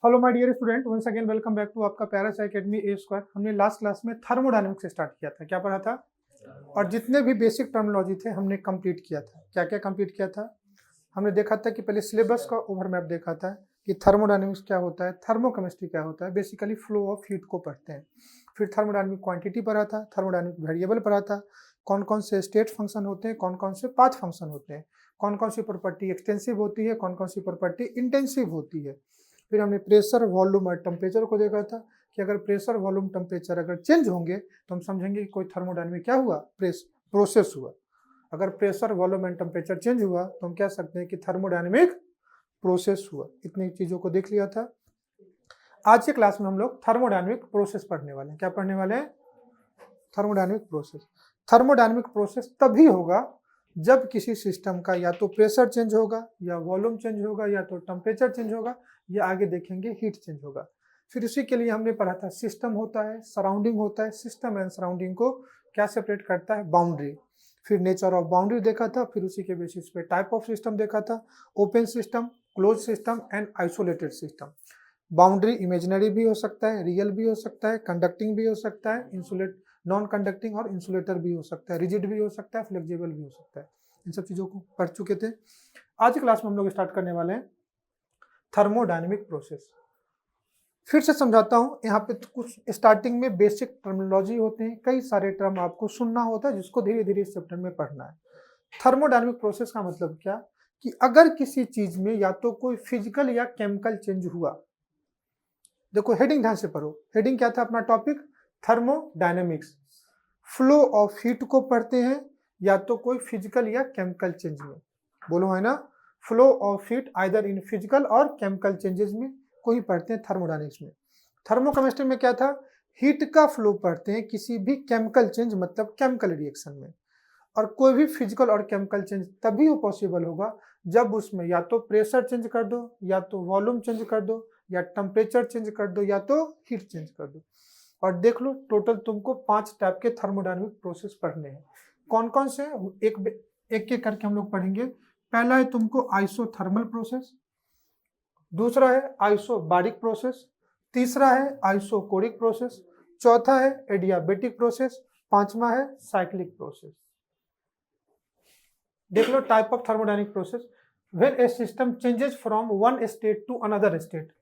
Hello my dear student, once again welcome back to आपका Paras academy A square. हमने last class में thermodynamics start किया था। क्या पढ़ा था? और जितने भी बेसिक टर्मिनोलॉजी थे हमने कंप्लीट किया था। क्या क्या कंप्लीट किया था? हमने देखा था कि पहले सिलेबस का ओवरमैप देखा था कि थर्मोडायनेमिक्स क्या होता है, थर्मोकेमिस्ट्री क्या होता है, बेसिकली फ्लो ऑफ हीट को पढ़ते हैं। फिर थर्मोडायनेमिक क्वांटिटी पढ़ा था, थर्मोडायनेमिक वेरिएबल पढ़ा था, कौन कौन से स्टेट फंक्शन होते हैं, कौन कौन से पाथ फंक्शन होते हैं, कौन कौन सी प्रॉपर्टी एक्सटेंसिव होती है, कौन कौन सी प्रॉपर्टी इंटेंसिव होती है। फिर हमने प्रेशर, वॉल्यूम और टेम्परेचर को देखा था कि अगर प्रेशर, वॉल्यूम, टेम्परेचर अगर चेंज होंगे तो हम समझेंगे कि कोई थर्मोडायनेमिक क्या हुआ, प्रोसेस हुआ। अगर pressure, volume and temperature change हुआ तो हम कह सकते हैं कि थर्मोडायनेमिक प्रोसेस हुआ। इतनी चीजों को देख लिया था। आज के क्लास में हम लोग थर्मोडायनेमिक प्रोसेस पढ़ने वाले हैं। क्या पढ़ने वाले हैं? Thermodynamic process. थर्मोडायनेमिक प्रोसेस तभी होगा जब किसी सिस्टम का या तो प्रेशर चेंज होगा, या वॉल्यूम चेंज होगा, या तो टेम्परेचर चेंज होगा, या आगे देखेंगे हीट चेंज होगा। फिर इसी के लिए हमने पढ़ा था सिस्टम होता है, सराउंडिंग होता है। सिस्टम एंड सराउंडिंग को क्या सेपरेट करता है? बाउंड्री। फिर नेचर ऑफ बाउंड्री देखा था। फिर उसी के बेसिस पे टाइप ऑफ सिस्टम देखा था, open system, close system and isolated system. Boundary imaginary भी हो सकता है, रियल भी हो सकता है, कंडक्टिंग भी हो सकता है, इंसुलेट नॉन कंडक्टिंग और इंसुलेटर भी हो सकता है, रिजिड भी हो सकता है, फ्लेक्सिबल भी हो सकता है। इन सब चीजों को पढ़ चुके थे। आज की क्लास में हम लोग स्टार्ट करने वाले हैं थर्मोडायनेमिक प्रोसेस। फिर से समझाता हूं। यहाँ पे कुछ स्टार्टिंग में बेसिक टर्मिनोलॉजी होते हैं, कई सारे टर्म आपको सुनना होता है जिसको धीरे धीरे इस चैप्टर में पढ़ना है। थर्मोडायनेमिक प्रोसेस का मतलब क्या कि अगर किसी चीज में या तो कोई फिजिकल या केमिकल चेंज हुआ। देखो हेडिंग ध्यान से पढ़ो। हेडिंग क्या था अपना topic? Thermodynamics. Flow of heat को पढ़ते हैं या तो कोई फिजिकल या केमिकल चेंज में। बोलो है ना? Flow of heat either in physical और केमिकल चेंजेस में को ही पढ़ते हैं थर्मोडायनेमिक्स में। थर्मोकेमिस्ट्री में क्या था? हीट का फ्लो पढ़ते हैं किसी भी केमिकल चेंज मतलब केमिकल रिएक्शन में। और कोई भी फिजिकल और केमिकल चेंज तभी वो पॉसिबल होगा जब उसमें या तो प्रेशर चेंज कर दो, या तो वॉल्यूम चेंज कर दो, या टेम्परेचर चेंज कर दो, या तो हीट चेंज कर दो। और देख लो टोटल तुमको 5 टाइप के थर्मोडायनेमिक प्रोसेस पढ़ने हैं। कौन कौन से? एक एक करके हम लोग पढ़ेंगे। पहला है तुमको आइसोथर्मल प्रोसेस, दूसरा है आइसोबारिक प्रोसेस, तीसरा है आइसोकोरिक प्रोसेस, चौथा है एडियाबेटिक प्रोसेस, पांचवा है साइक्लिक प्रोसेस। देख लो type of thermodynamic process. When a system changes from one state to another state,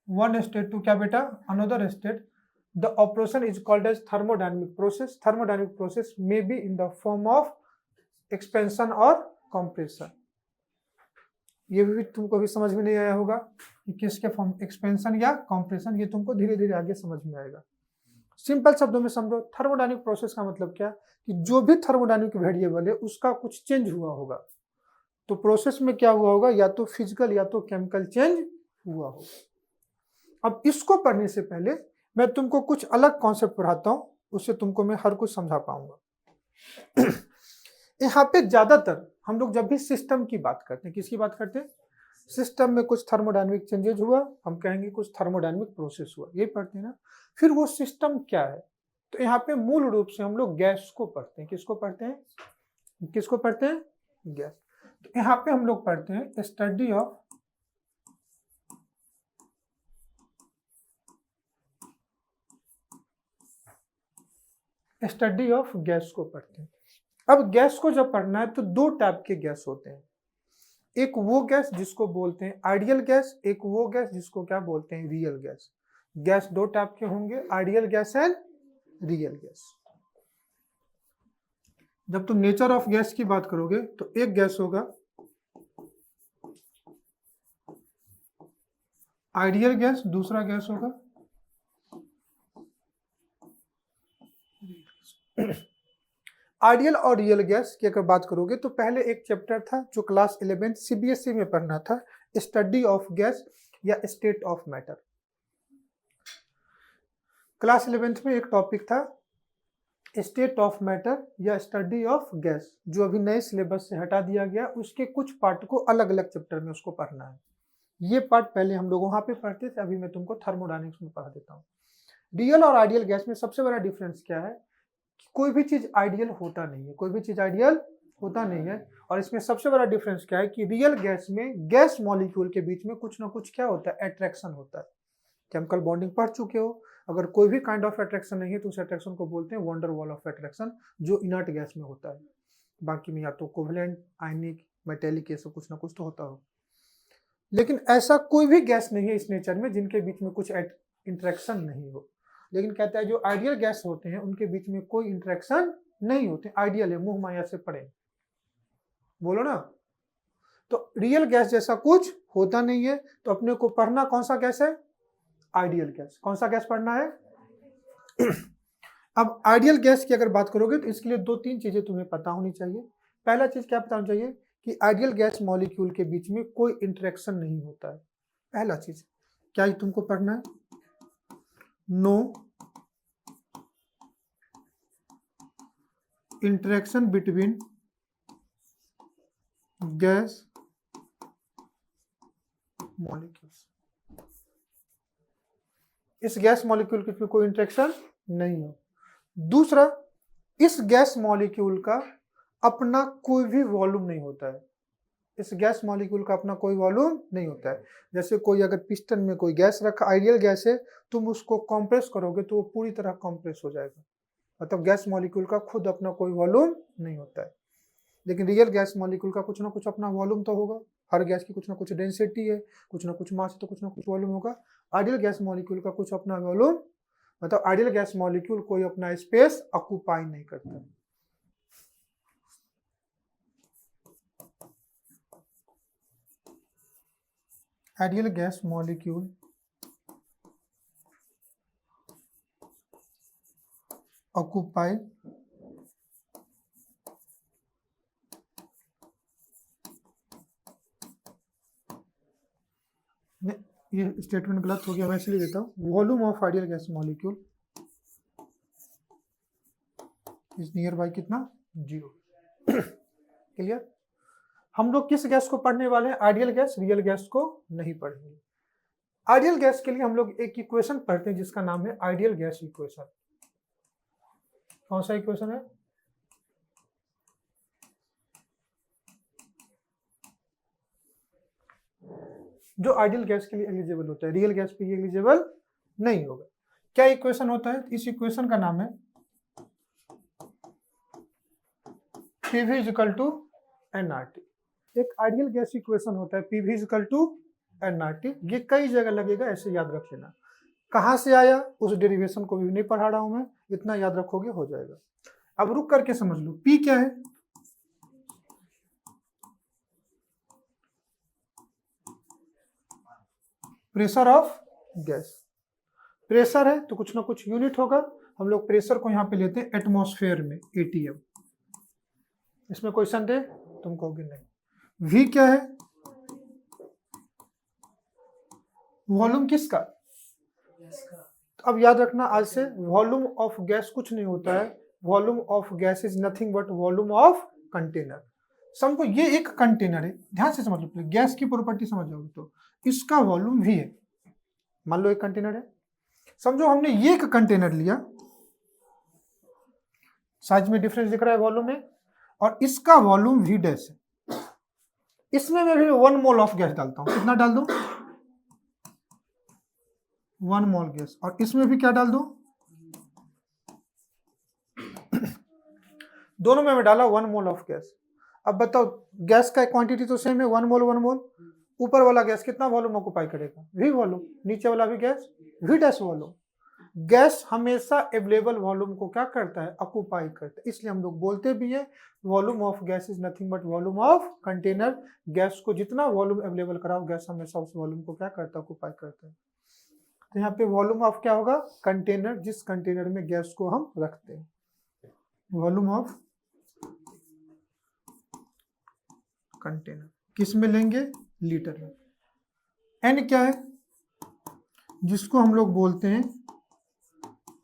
one state to क्या बेटा? Another state, the operation is called as thermodynamic process. Thermodynamic process may be in the form of expansion or compression. ये भी तुमको भी समझ में नहीं आया होगा कि किसके फॉर्म, एक्सपेंशन या कंप्रेशन। ये तुमको धीरे धीरे आगे समझ में आएगा। सिंपल शब्दों में समझो, थर्मोडायनेमिक प्रोसेस का मतलब क्या कि जो भी थर्मोडायनेमिक वेरिएबल है उसका कुछ चेंज हुआ होगा। तो प्रोसेस में क्या हुआ होगा? या तो फिजिकल या तो केमिकल चेंज हुआ होगा। अब इसको पढ़ने से पहले मैं तुमको कुछ अलग कॉन्सेप्ट पढ़ाता हूं, उससे तुमको मैं हर कुछ समझा पाऊंगा। यहाँ पे ज्यादातर हम लोग जब भी सिस्टम की बात करते हैं, किसकी बात करते हैं? सिस्टम में कुछ थर्मोडायनेमिक चेंजेज हुआ, हम कहेंगे कुछ थर्मोडायनेमिक प्रोसेस हुआ, ये पढ़ते हैं ना। फिर वो सिस्टम क्या है? तो यहाँ पे मूल रूप से हम लोग गैस को पढ़ते हैं। किसको पढ़ते हैं? किसको पढ़ते हैं? गैस। तो यहाँ पे हम लोग पढ़ते हैं स्टडी ऑफ गैस को पढ़ते हैं। अब गैस को जब पढ़ना है तो दो टाइप के गैस होते हैं। एक वो गैस जिसको बोलते हैं आइडियल गैस, एक वो गैस जिसको क्या बोलते हैं? Real gas. गैस दो टाइप के होंगे, ideal gas and real gas. जब तुम नेचर ऑफ गैस की बात करोगे तो एक गैस होगा आइडियल गैस, दूसरा गैस होगा आइडियल और रियल गैस की अगर बात करोगे तो पहले एक चैप्टर था जो क्लास 11 सीबीएसई में पढ़ना था, स्टडी ऑफ गैस या state of matter. Class 11th में एक टॉपिक था स्टेट ऑफ मैटर या स्टडी ऑफ गैस, जो अभी नए सिलेबस से हटा दिया गया। उसके कुछ पार्ट को अलग अलग चैप्टर में उसको पढ़ना है। ये पार्ट पहले हम लोग वहां पे पढ़ते थे, अभी मैं तुमको थर्मोडायनेमिक्स में पढ़ा देता हूँ। रियल और आइडियल गैस में सबसे बड़ा डिफरेंस क्या है कि कोई भी चीज आइडियल होता नहीं है, कोई भी चीज आइडियल होता नहीं है। और इसमें सबसे बड़ा डिफरेंस क्या है कि रियल गैस में गैस मॉलिक्यूल के बीच में कुछ ना कुछ क्या होता है, अट्रैक्शन होता है। केमिकल बॉन्डिंग पढ़ चुके हो, अगर कोई भी काइंड ऑफ अट्रैक्शन नहीं है तो उस अट्रैक्शन को बोलते हैं वंडर वॉल ऑफ अट्रैक्शन, जो इनर्ट गैस में होता है। बाकी में या तो कोवेलेंट, आयनिक, मेटेलिक, ये सब कुछ ना कुछ तो होता हो। लेकिन ऐसा कोई भी गैस नहीं है इस नेचर में जिनके बीच में कुछ इंटरेक्शन नहीं हो। लेकिन कहता है जो आइडियल गैस होते हैं उनके बीच में कोई इंटरेक्शन नहीं होते, आइडियल है, मुंह माया से पड़े, बोलो ना। तो रियल गैस जैसा कुछ होता नहीं है। तो अपने को पढ़ना कौन सा गैस है, आइडियल गैस। कौन सा गैस पढ़ना है? अब आइडियल गैस की अगर बात करोगे तो इसके लिए 2-3 चीजें तुम्हें पता होनी चाहिए। पहला चीज क्या पता होनी चाहिए कि आइडियल गैस मॉलिक्यूल के बीच में कोई इंटरेक्शन नहीं होता है। पहला चीज क्या है तुमको पढ़ना है, no interaction between gas molecules. इस गैस मॉलिक्यूल के बीच कोई इंटरेक्शन नहीं हो। दूसरा, इस गैस मॉलिक्यूल का अपना कोई भी वॉल्यूम नहीं होता है। इस गैस मॉलिक्यूल का अपना कोई वॉल्यूम नहीं होता है। जैसे कोई अगर पिस्टन में कोई गैस रखा, आइडियल गैस है, तुम उसको कंप्रेस करोगे तो वो पूरी तरह कंप्रेस हो जाएगा। मतलब गैस मॉलिक्यूल का खुद अपना कोई वॉल्यूम नहीं होता है। लेकिन रियल गैस मॉलिक्यूल का कुछ ना कुछ अपना वॉल्यूम तो होगा। हर गैस की कुछ ना कुछ डेंसिटी है, कुछ ना कुछ मास, तो कुछ ना कुछ वॉल्यूम होगा। आइडियल गैस मॉलिक्यूल का कुछ अपना वॉल्यूम, मतलब आइडियल गैस मॉलिक्यूल कोई अपना स्पेस ऑक्यूपाई नहीं करता। आइडियल गैस मॉलिक्यूल ऑक्यूपाई ये स्टेटमेंट गलत हो गया, मैं इसलिए देता हूँ। Volume of ideal gas molecule is near by कितना, 0। क्लियर? हम लोग किस गैस को पढ़ने वाले हैं, आइडियल गैस, रियल गैस को नहीं पढ़ेंगे। आइडियल गैस के लिए हम लोग एक इक्वेशन पढ़ते हैं जिसका नाम है आइडियल गैस इक्वेशन। कौन सा इक्वेशन है? जो आइडियल गैस के लिए एलिजिबल होता है, रियल गैस पे ये एलिजिबल नहीं होगा। क्या इक्वेशन होता है? इस इक्वेशन का नाम है PV इक्वल टू nRT। एक आइडियल गैस इक्वेशन होता है PV इक्वल टू nRT। ये कई जगह लगेगा, ऐसे याद रख लेना। कहाँ से आया उस डेरिवेशन को भी नहीं पढ़ा रहा हूं मैं, इतना याद रखोगे हो जाएगा। अब रुक करके समझ लो, P क्या है? Pressure of gas. प्रेशर है तो कुछ ना कुछ यूनिट होगा। हम लोग प्रेशर को यहाँ पे लेते हैं एटमॉस्फेयर में, ATM। इसमें कोई संदेह? तुम कहोगे नहीं। V क्या है? वॉल्यूम किसका? अब याद रखना आज से, वॉल्यूम ऑफ गैस कुछ नहीं होता है। Volume of gas is nothing but volume of container. समझो ये एक कंटेनर है, ध्यान से समझ लो, गैस की प्रॉपर्टी समझ जाओगे तो इसका वॉल्यूम V है। मान लो एक कंटेनर है, समझो हमने ये एक कंटेनर लिया, साइज में डिफरेंस दिख रहा है वॉल्यूम में, और इसका वॉल्यूम V डैश है। इसमें मैं भी 1 मोल ऑफ गैस डालता हूं। कितना डाल दूं? 1 मोल गैस। और इसमें भी क्या डाल दूं? दोनों में मैं डाला 1 मोल ऑफ गैस। अब बताओ, गैस का क्वांटिटी तो सेम है, 1 मोल 1 मोल। ऊपर वाला गैस कितना वॉल्यूम ऑक्यूपाई करेगा? V volume. नीचे वाला भी gas V dash volume. Gas हमेशा अवेलेबल वॉल्यूम को क्या करता है? ऑक्यूपाई करता है। इसलिए हम लोग बोलते भी हैं volume of gas is nothing but volume of container. Gas को जितना वॉल्यूम अवेलेबल कराओ, गैस हमेशा उस वॉल्यूम को क्या करता है? ऑक्यूपाई करता है। तो यहाँ पे वॉल्यूम ऑफ क्या होगा? कंटेनर, जिस कंटेनर में गैस को हम रखते हैं। वॉल्यूम ऑफ कंटेनर किस में लेंगे? लीटर में। एन क्या है? जिसको हम लोग बोलते हैं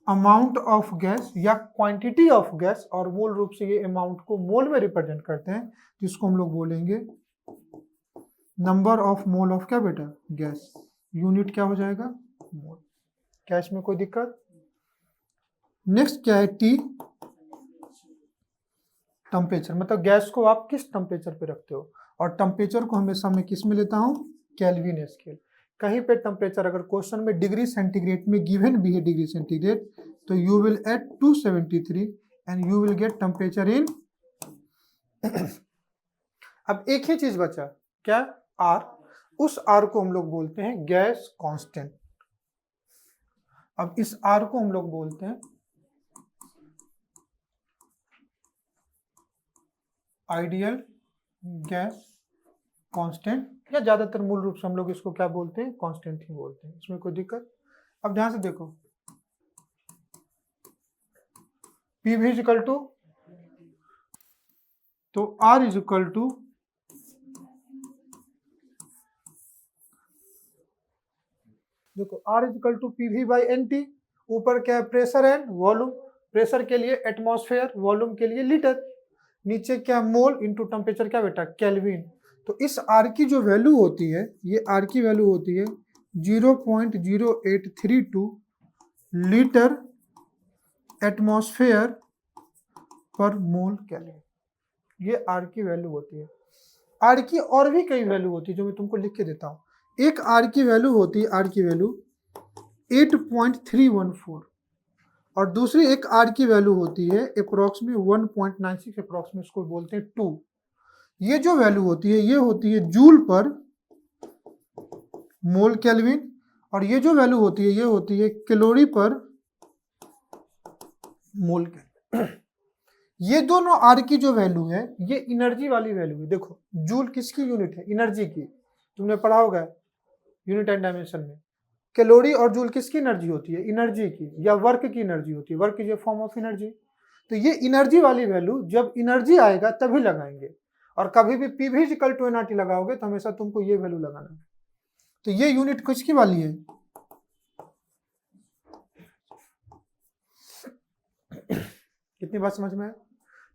अमाउंट ऑफ गैस या क्वांटिटी ऑफ गैस, और मूल रूप से ये अमाउंट को मोल में रिप्रेजेंट करते हैं, जिसको हम लोग बोलेंगे नंबर ऑफ मोल ऑफ क्या बेटा? गैस। यूनिट क्या हो जाएगा? मोल। क्या इसमें कोई दिक्कत? नेक्स्ट क्या है? टी। टेम्परेचर, मतलब गैस को आप किस टेम्परेचर पे रखते हो, और टेम्परेचर को हमेशा मैं किस में लेता हूँ, केल्विन स्केल। कहीं पे टेम्परेचर अगर क्वेश्चन में डिग्री सेंटीग्रेड में गिवन भी है डिग्री सेंटीग्रेड, तो you will add 273 and you will get temperature in अब एक ही चीज बचा, क्या, आर। उस आर को हम लोग बोलते हैं गैस कांस्टेंट। अब इस आर को हम लोग बोलते हैं आइडियल गैस कांस्टेंट, या ज्यादातर मूल रूप से हम लोग इसको क्या बोलते हैं, कांस्टेंट ही बोलते हैं, इसमें कोई दिक्कत। अब ध्यान से देखो, P V is equal to, तो आर इज इक्वल टू देखो R is equal to P V by N T. ऊपर क्या है, प्रेशर एंड वॉल्यूम। प्रेशर के लिए एटमॉस्फेयर, वॉल्यूम के लिए लीटर। नीचे क्या, मोल इंटू टेम्परेचर क्या बेटा, केल्विन। तो इस आर की जो वैल्यू होती है, ये आर की वैल्यू होती है 0.0832 लीटर एटमॉस्फेयर पर मोल केल्विन। ये आर की वैल्यू होती है। आर की और भी कई वैल्यू होती है जो मैं तुमको लिख के देता हूँ। एक आर की वैल्यू होती है, आर की वैल्यू 8.314, और दूसरी एक आर की वैल्यू होती है अप्रोक्सीमेट 1.96, अप्रोक्सीमेट इसको बोलते हैं 2। ये जो वैल्यू होती है ये होती है जूल पर मोल केल्विन, और ये जो वैल्यू होती है ये होती है कैलोरी पर मोल केल्विन। ये दोनों आर की जो वैल्यू है ये एनर्जी वाली वैल्यू है। देखो जूल किसकी यूनिट है, एनर्जी की, तुमने पढ़ा होगा यूनिट एंड डायमेंशन में। कैलोरी और जूल किसकी एनर्जी होती है, एनर्जी की, या वर्क की एनर्जी होती है, work is a form of energy. तो ये एनर्जी वाली वैल्यू जब एनर्जी आएगा तभी लगाएंगे, और कभी भी पी भी इक्वल टू एनआरटी लगाओगे तो हमेशा तुमको ये वैल्यू लगाना है। तो ये यूनिट किसकी वाली है, कितनी बात समझ में है।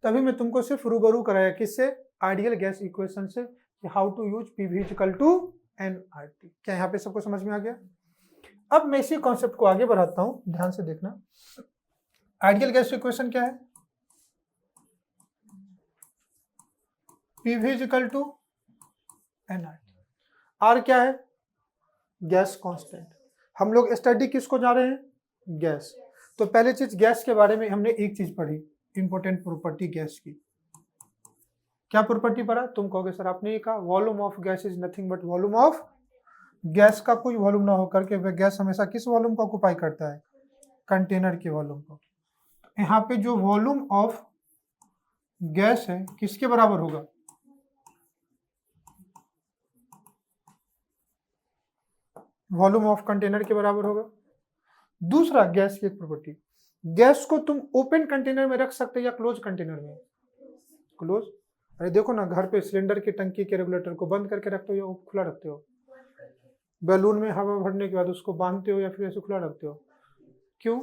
तभी मैं तुमको सिर्फ रूबरू कराया किससे, आइडियल गैस इक्वेशन से, कि हाउ टू यूज पी भी इक्वल टू एनआरटी। क्या यहाँ पे सबको समझ में आ गया। अब मैं इसी कॉन्सेप्ट को आगे बढ़ाता हूं, ध्यान से देखना। आइडियल गैस इक्वेशन क्या है, P V equal to NRT. R क्या है, गैस कांस्टेंट। हम लोग स्टडी किसको जा रहे हैं, गैस। तो पहले चीज गैस के बारे में हमने एक चीज पढ़ी, इंपॉर्टेंट प्रॉपर्टी गैस की। क्या प्रॉपर्टी पढ़ा, तुम कहोगे सर आपने ये कहा volume of gas is nothing but volume of gas का कोई वॉल्यूम ना होकर के वह गैस हमेशा किस वॉल्यूम को ऑक्युपाई करता है, कंटेनर के वॉल्यूम को। यहाँ पे जो वॉल्यूम ऑफ गैस है किसके बराबर होगा, वॉल्यूम ऑफ कंटेनर के बराबर होगा। दूसरा गैस की एक प्रॉपर्टी, गैस को तुम ओपन कंटेनर में रख सकते हो या क्लोज कंटेनर में, क्लोज। अरे देखो ना, घर पे सिलेंडर की टंकी के रेगुलेटर को बंद करके रखते हो या खुला रखते हो, बैलून में हवा भरने के बाद उसको बांधते हो या फिर ऐसे खुला रखते हो, क्यों,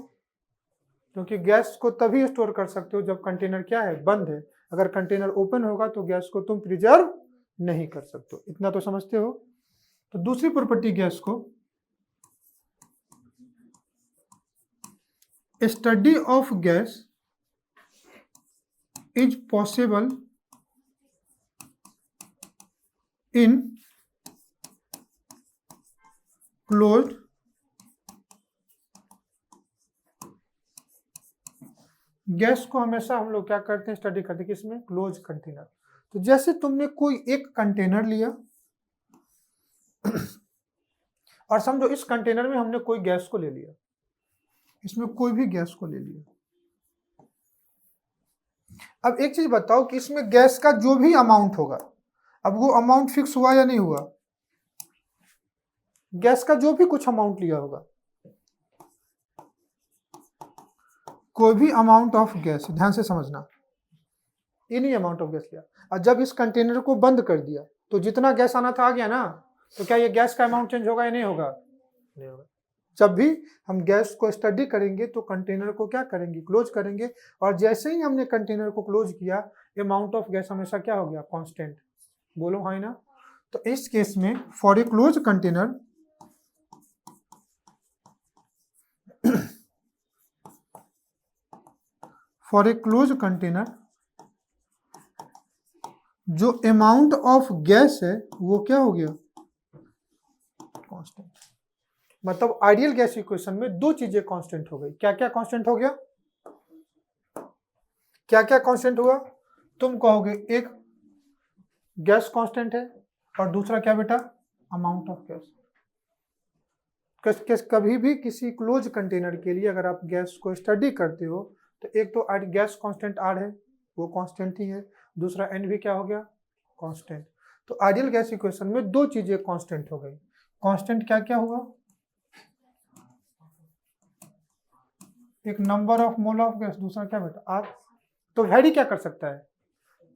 क्योंकि गैस को तभी स्टोर कर सकते हो जब कंटेनर क्या है, बंद है। अगर कंटेनर ओपन होगा तो गैस को तुम प्रिजर्व नहीं कर सकते हो, इतना तो समझते हो। तो दूसरी प्रॉपर्टी गैस को, study of gas is possible in closed gas को हमेशा हम लोग क्या करते हैं, स्टडी करते हैं किसमें, क्लोज कंटेनर। तो जैसे तुमने कोई एक कंटेनर लिया और समझो इस कंटेनर में हमने कोई गैस को ले लिया, इसमें कोई भी गैस को ले लिया। अब एक चीज बताओ कि इसमें गैस का जो भी अमाउंट होगा, अब वो अमाउंट फिक्स हुआ या नहीं हुआ, गैस का जो भी कुछ अमाउंट लिया होगा, कोई भी अमाउंट ऑफ गैस, ध्यान से समझना, इन्हीं अमाउंट ऑफ गैस लिया, और जब इस कंटेनर को बंद कर दिया तो जितना गैस आना था आ गया ना। तो क्या ये गैस का अमाउंट चेंज होगा या नहीं होगा, नहीं होगा। जब भी हम गैस को स्टडी करेंगे तो कंटेनर को क्या करेंगे, क्लोज करेंगे, और जैसे ही हमने कंटेनर को क्लोज किया अमाउंट ऑफ गैस हमेशा क्या हो गया, कांस्टेंट। बोलो हाँ ना। तो इस केस में for a close container for a closed container जो अमाउंट ऑफ गैस है वो क्या हो गया, कांस्टेंट। मतलब आइडियल गैस इक्वेशन में दो चीजें कांस्टेंट हो गई। क्या क्या कांस्टेंट हो गया, क्या क्या कांस्टेंट हुआ? तुम कहोगे एक गैस कांस्टेंट है और दूसरा क्या बेटा, अमाउंट ऑफ गैस। कभी भी किसी क्लोज कंटेनर के लिए अगर आप गैस को स्टडी करते हो तो एक तो गैस कांस्टेंट आर है, वो कांस्टेंट ही है, दूसरा एन भी क्या हो गया, कांस्टेंट। तो आइडियल गैस इक्वेशन में दो चीजें कांस्टेंट हो गई। कांस्टेंट क्या क्या हुआ, एक number of mole of gas, दूसरा क्या बेटा आर। तो वेरी क्या कर सकता है,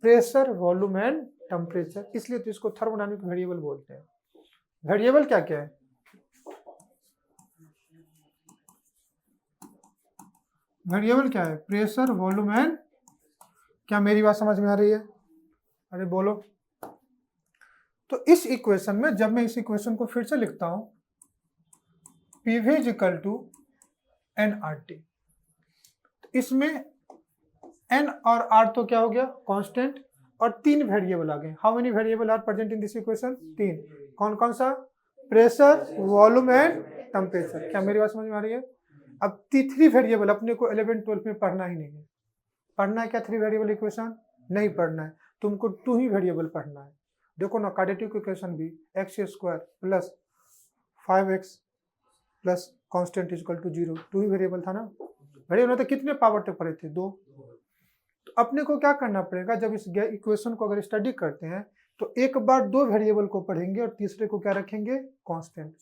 प्रेशर, वॉल्यूम एंड टेम्परेचर, इसलिए तो इसको थर्मोडायनामिक वेरिएबल बोलते हैं। वेरिएबल क्या क्या है, वेरिएबल क्या है, प्रेशर, वॉल्यूम एंड, क्या मेरी बात समझ में आ रही है, अरे बोलो। तो इस इक्वेशन में जब मैं इस इक्वेशन को फिर से लिखता हूं, PV is equal to nRT, इसमें n और r तो क्या हो गया, कांस्टेंट, और तीन वेरिएबल आ गए। How many variable are present in this equation, तीन। कौन कौन सा, प्रेशर, वॉल्यूम एंड टेम्परेचर। क्या मेरी बात समझ में आ रही है? अब थ्री वेरिएबल अपने को 11-12 में पढ़ना ही नहीं है। पढ़ना है क्या थ्री वेरिएबल इक्वेशन, नहीं पढ़ना है, तुमको टू ही वेरिएबल पढ़ना है। देखो ना क्वाड्रेटिक इक्वेशन भी x² plus 5x plus constant equal to 0, two ही वेरिएबल था ना। वेरिएबल तो कितने पावर तक पढ़े थे, दो। तो अपने को क्या करना पड़ेगा, जब इस इक्वेशन को अगर स्टडी करते हैं तो एक बार दो वेरिएबल को पढ़ेंगे और तीसरे को क्या रखेंगे, कांस्टेंट।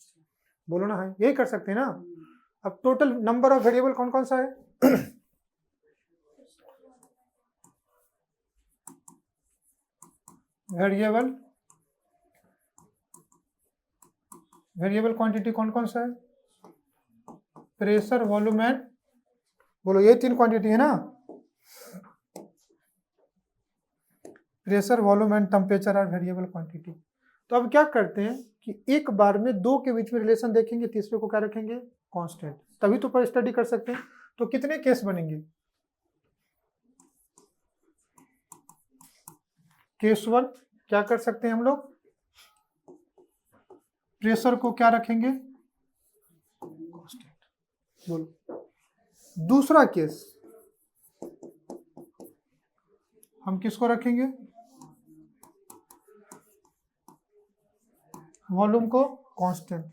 बोलो ना, है यही कर सकते हैं ना। अब टोटल नंबर ऑफ वेरिएबल कौन कौन सा है, वेरिएबल क्वांटिटी कौन कौन सा है, प्रेशर, वॉल्यूम एंड, बोलो ये तीन क्वांटिटी है ना, pressure, volume and temperature are variable quantity. तो अब क्या करते हैं कि एक बार में दो के बीच में रिलेशन देखेंगे, तीसरे को क्या रखेंगे, कांस्टेंट, तभी तो पर स्टडी कर सकते हैं। तो कितने केस बनेंगे, केस वन क्या कर सकते हैं हम लोग, प्रेशर को क्या रखेंगे, कांस्टेंट। बोलो दूसरा केस हम किसको रखेंगे, वॉल्यूम को कांस्टेंट।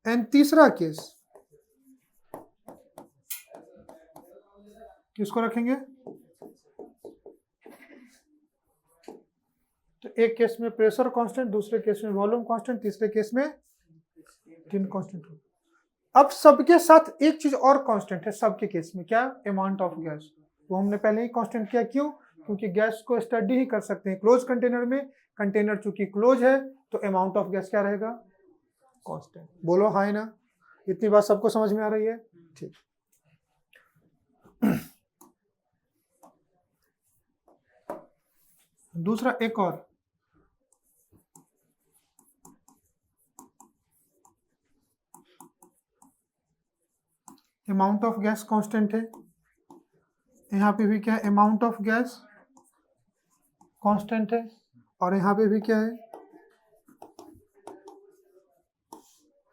एंड तीसरा केस किसको रखेंगे, तो एक केस में प्रेशर कांस्टेंट, दूसरे केस में वॉल्यूम कांस्टेंट, तीसरे केस में तीन कांस्टेंट। अब सबके साथ एक चीज और कांस्टेंट है सबके केस में, क्या, अमाउंट ऑफ गैस। वो हमने पहले ही कांस्टेंट किया, क्यों, क्योंकि गैस को स्टडी ही कर सकते हैं क्लोज कंटेनर में। कंटेनर चूंकि क्लोज है तो अमाउंट ऑफ गैस क्या रहेगा, कांस्टेंट। बोलो हाँ ना, इतनी बात सबको समझ में आ रही है, ठीक। दूसरा एक और, अमाउंट ऑफ गैस कांस्टेंट है, यहाँ पे भी क्या है, अमाउंट ऑफ गैस कांस्टेंट है, और यहाँ पे भी क्या है,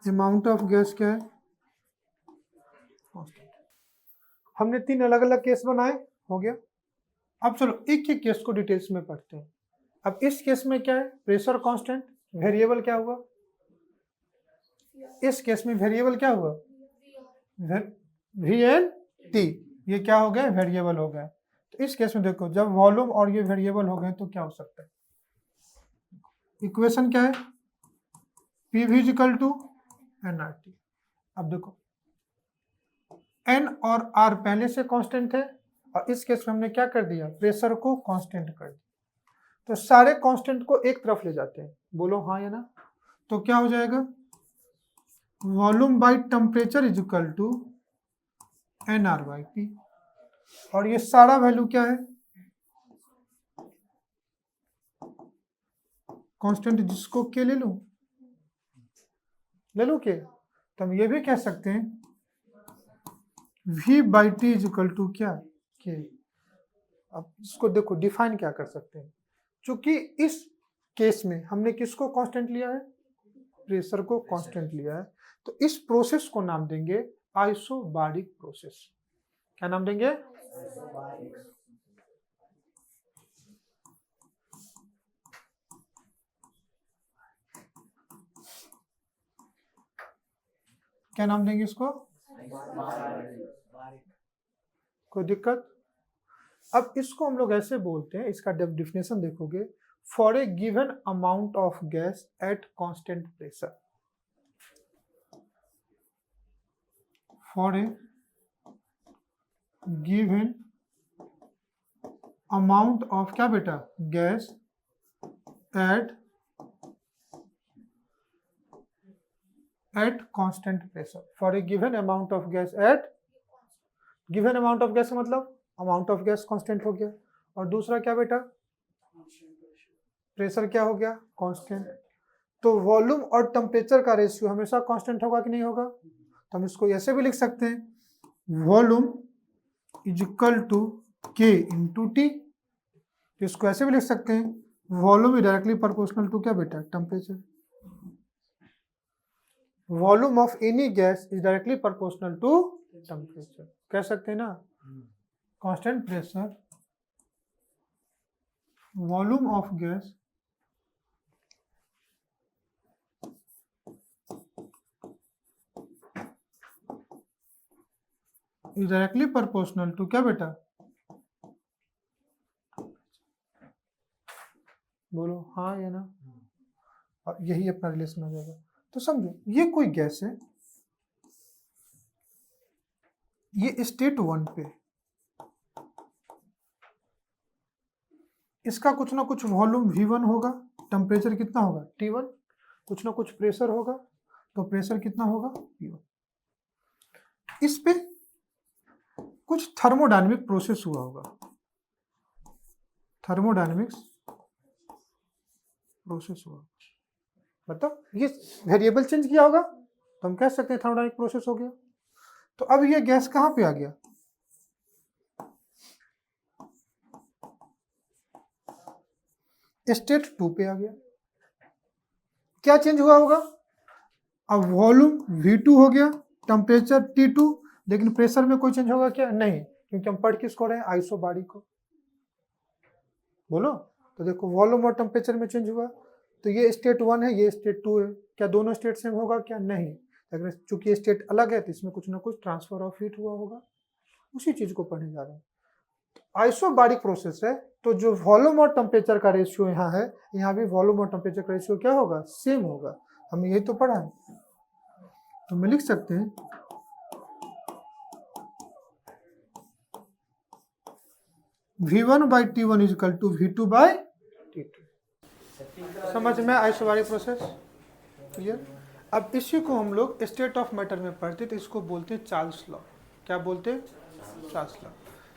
अमाउंट ऑफ गैस क्या है, कांस्टेंट। हमने तीन अलग अलग केस बनाए, हो गया। अब चलो एक एक केस को डिटेल्स में पढ़ते हैं। अब इस केस में क्या है, प्रेशर कांस्टेंट, वेरिएबल क्या हुआ, इस केस में वेरिएबल क्या हुआ, VNT, ये क्या हो गया, वेरिएबल हो गया। तो इस केस में देखो जब वॉल्यूम और ये वेरिएबल हो गए तो क्या हो सकता है, इक्वेशन क्या है, PV is equal to nRT। अब देखो n और r पहले से कांस्टेंट है, और इस केस में हमने क्या कर दिया, प्रेशर को कांस्टेंट कर दिया। तो सारे कांस्टेंट को एक तरफ ले जाते हैं, बोलो हाँ या ना। तो क्या हो जाएगा, volume by temperature is equal to nR/P, और ये सारा वैल्यू क्या है, कांस्टेंट, जिसको के ले लूं के। तो हम ये भी कह सकते हैं V/T इज इक्वल टू क्या, के। अब इसको देखो डिफाइन क्या कर सकते हैं, चूंकि इस केस में हमने किसको कांस्टेंट लिया है, प्रेशर को कांस्टेंट लिया है, तो इस प्रोसेस को नाम देंगे आइसोबारिक प्रोसेस। क्या नाम देंगे, क्या नाम देंगे इसको, कोई दिक्कत। अब इसको हम लोग ऐसे बोलते हैं, इसका डेफिनेशन देखोगे, for a given amount of gas at constant pressure, for a given amount of क्या बेटा, gas at constant pressure, for a given amount of gas eight, given amount of gas मतलब अमाउंट ऑफ गैस कांस्टेंट हो गया, और दूसरा क्या बेटा, pressure क्या हो गया, कांस्टेंट। तो वॉल्यूम और टेम्परेचर का रेशियो हमेशा कांस्टेंट होगा कि नहीं होगा, तो हम इसको ऐसे भी लिख सकते हैं, volume is equal to K into T. इसको ऐसे भी लिख सकते हैं, volume is directly proportional to क्या बेटा, temperature. Volume of any gas is directly proportional to temperature, कह सकते हैं ना। Constant pressure, volume of gas is directly proportional to क्या बेटा, बोलो हाँ या ना, और यही अपना रिलेशन हो जाएगा। तो समझो ये कोई गैस है, ये स्टेट 1 पे, इसका कुछ ना कुछ वॉल्यूम V1 होगा, टेम्परेचर कितना होगा T1, कुछ ना कुछ प्रेशर होगा, तो प्रेशर कितना होगा P1। इस पे कुछ थर्मोडायनेमिक प्रोसेस हुआ होगा, थर्मोडायनेमिक्स प्रोसेस हुआ, मतलब ये वेरिएबल चेंज किया होगा, तो हम कह सकते हैं थर्मोडायनेमिक प्रोसेस हो गया। तो अब ये गैस कहाँ पे आ गया, स्टेट 2 पे आ गया। क्या चेंज हुआ होगा, अब वॉल्यूम V2 हो गया, टेम्परेचर T2, लेकिन प्रेशर में कोई चेंज होगा क्या, नहीं, क्योंकि हम पढ़ किसको रहे हैं, आइसोबारिक को। बोलो, तो देखो वॉल्यूम और टेम्परेचर में चेंज हुआ, तो ये स्टेट 1 है, ये स्टेट 2 है, क्या दोनों स्टेट सेम होगा क्या, नहीं, अगर चूंकि स्टेट अलग है तो इसमें कुछ ना कुछ ट्रांसफर ऑफ हीट हुआ होगा, उसी चीज को पढ़ने जा रहे हैं। आइसोबारिक प्रोसेस है, तो जो वॉल्यूम और टेम्परेचर का रेशियो यहाँ है, यहाँ भी वॉल्यूम और टेम्परेचर का रेशियो क्या होगा, सेम होगा, हमने यही तो पढ़ा है। तो मैं लिख सकते हैं V1 by T1 is equal to V2 by T2। समझ में आइसोबारिक प्रोसेस क्लियर। अब इसी को हम लोग स्टेट ऑफ मैटर में पढ़ते, तो इसको बोलते हैं चार्ल्स लॉ। क्या बोलते हैं, चार्ल्स लॉ।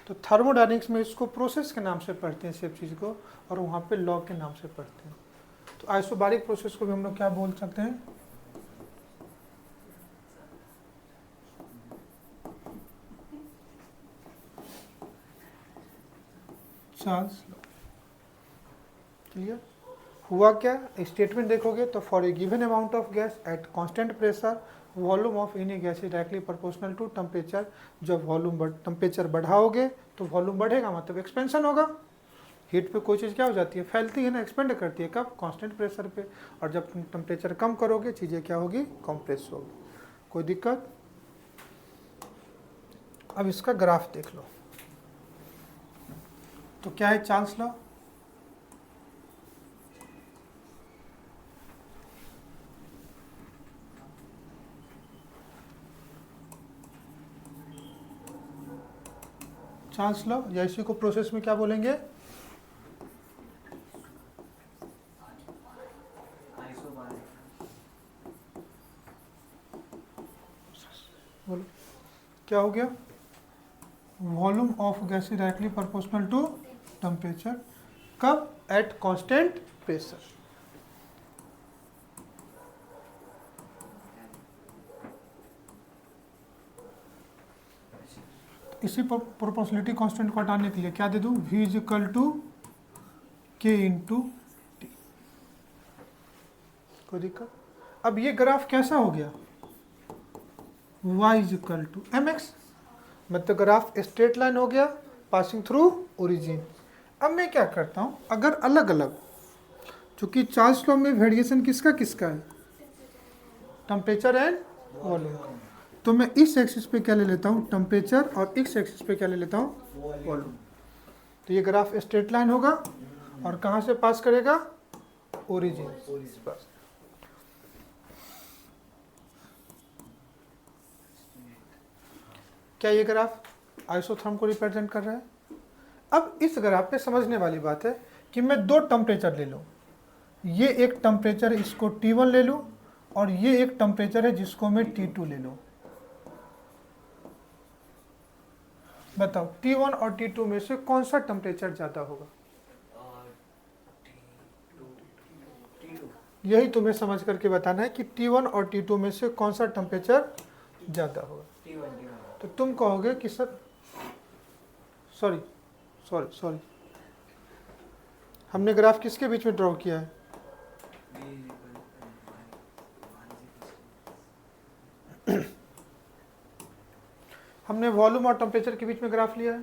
तो थर्मोडायनेमिक्स में इसको प्रोसेस के नाम से पढ़ते हैं सब चीज़ को, और वहाँ पे लॉ के नाम से पढ़ते हैं। तो आइसोबारिक प्रोसेस को भी हम लोग क्या बोल सकते हैं, चार्ल्स लॉ। क्लियर हुआ क्या, स्टेटमेंट देखोगे तो for a given amount of gas at constant pressure volume of any gas is directly proportional to temperature. जब वॉल्यूम टेम्परेचर बढ़ाओगे तो वॉल्यूम बढ़ेगा, मतलब एक्सपेंशन होगा। हीट पे कोई चीज़ क्या हो जाती है, फैलती है ना, एक्सपेंड करती है, कब, कांस्टेंट प्रेशर पे। और जब तुम टेम्परेचर कम करोगे चीज़ें क्या होगी, कंप्रेस होगी। कोई दिक्कत। अब इसका ग्राफ देख लो, तो क्या है चार्ल्स लॉ, चार्ल्स लॉ या इसी को प्रोसेस में क्या बोलेंगे, बोलो क्या हो गया, volume of gas is directly proportional to temperature, कब, एट कांस्टेंट प्रेशर। इसी प्रोपोर्शनलिटी कांस्टेंट को हटाने के लिए क्या दे दूं, V is equal to K into T. कोई दिक्कत? अब ये ग्राफ कैसा हो गया? y is equal to M X, मतलब ग्राफ स्ट्रेट लाइन हो गया पासिंग थ्रू ओरिजिन। अब मैं क्या करता हूँ, अगर अलग अलग, चूंकि चार्ल्स लॉ में वेरिएशन किसका किसका है? Temperature and volume. तो मैं इस एक्सिस पे क्या ले लेता हूँ? टेम्परेचर, और इस एक्सिस पे क्या ले लेता हूँ? वॉल्यूम। तो ये ग्राफ स्ट्रेट लाइन होगा और कहाँ से पास करेगा? ओरिजिन पास। क्या ये ग्राफ आइसोथर्म को रिप्रेजेंट कर रहा है? अब इस ग्राफ पे समझने वाली बात है कि मैं दो टेम्परेचर ले लूँ, ये एक टेम्परेचर है इसको T1 ले लूँ, और ये एक टेम्परेचर है जिसको मैं T2 ले लूँ। बताओ T1 और T2 में से कौन सा टेम्परेचर ज़्यादा होगा? यही तुम्हें समझ करके बताना है कि T1 और T2 में से कौन सा टेम्परेचर ज़्यादा होगा। तो तुम कहोगे कि सर सॉरी सॉरी सॉरी हमने ग्राफ किसके बीच में ड्रॉ किया है? हमने वॉल्यूम और टेम्परेचर के बीच में ग्राफ लिया है।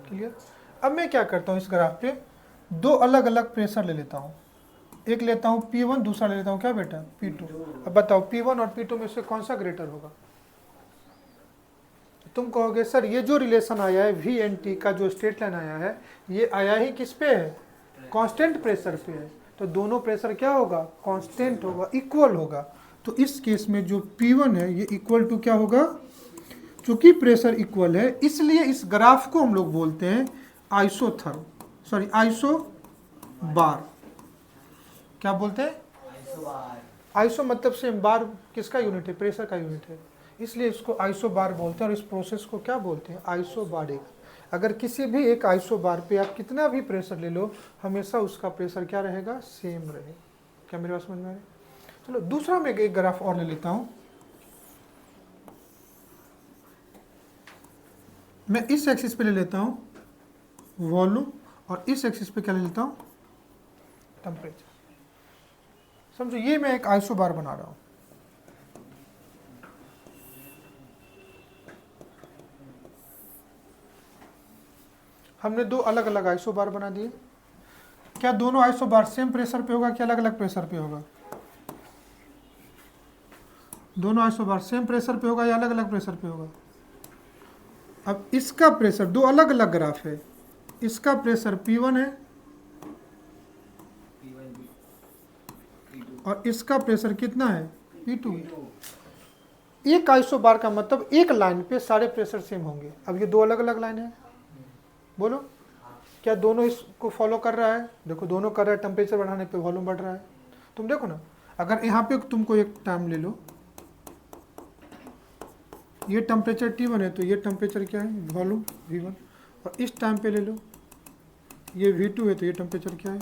क्लियर? अब मैं क्या करता हूँ, इस ग्राफ पे दो अलग अलग प्रेशर ले लेता हूँ। एक लेता हूँ P1, दूसरा ले लेता हूँ क्या बेटा? P2। अब बताओ P1 और P2 में से कौन सा ग्रेटर होगा? तुम कहोगे सर ये जो रिलेशन आया है V एंड T का, जो स्ट्रेट लाइन आया है, ये आया ही किस पे है? कांस्टेंट प्रेशर पे है। तो दोनों प्रेशर क्या होगा? कांस्टेंट होगा, इक्वल होगा। तो इस केस में जो P1 है ये इक्वल टू क्या होगा? चूंकि प्रेशर इक्वल है इसलिए इस ग्राफ को हम लोग बोलते हैं आइसोथर्म, सॉरी आइसो बार। क्या बोलते हैं? आइसो मतलब सेम, बार किसका यूनिट है? प्रेशर का यूनिट है, इसलिए इसको आइसो बार बोलते हैं। और इस प्रोसेस को क्या बोलते हैं? आइसो बारिंग। अगर किसी भी एक आइसो बार पे आप कितना भी प्रेशर ले लो, हमेशा उसका प्रेशर क्या रहेगा? सेम रहेगा। क्या मेरी बात समझ में आ रही? चलो दूसरा मैं एक ग्राफ और ले लेता हूँ। मैं इस एक्सिस पे ले लेता हूँ वॉल्यूम, और इस एक्सिस पे क्या ले लेता हूँ? टेम्परेचर। समझो ये मैं एक आइसो बार बना रहा हूँ। हमने दो अलग अलग आइसो बार बना दिए। क्या दोनों आइसो बार सेम प्रेशर पे होगा, क्या अलग अलग प्रेशर पे होगा? दोनों आइसो बार सेम प्रेशर पे होगा या अलग अलग प्रेशर पे होगा? अब इसका प्रेशर, दो अलग अलग ग्राफ है, इसका प्रेशर P1 है और इसका प्रेशर कितना है? P2। एक आइसो बार का मतलब एक लाइन पे सारे प्रेशर सेम होंगे। अब ये दो अलग अलग लाइन है, बोलो क्या दोनों इसको फॉलो कर रहा है? देखो दोनों कर रहा है, टेम्परेचर बढ़ाने पे वॉल्यूम बढ़ रहा है। तुम देखो ना, अगर यहाँ पे तुमको एक टाइम ले लो, ये टेम्परेचर T1 है तो ये टेम्परेचर क्या है? Volume V1। और इस टाइम पे ले लो, ये V2 है तो ये टेम्परेचर क्या है?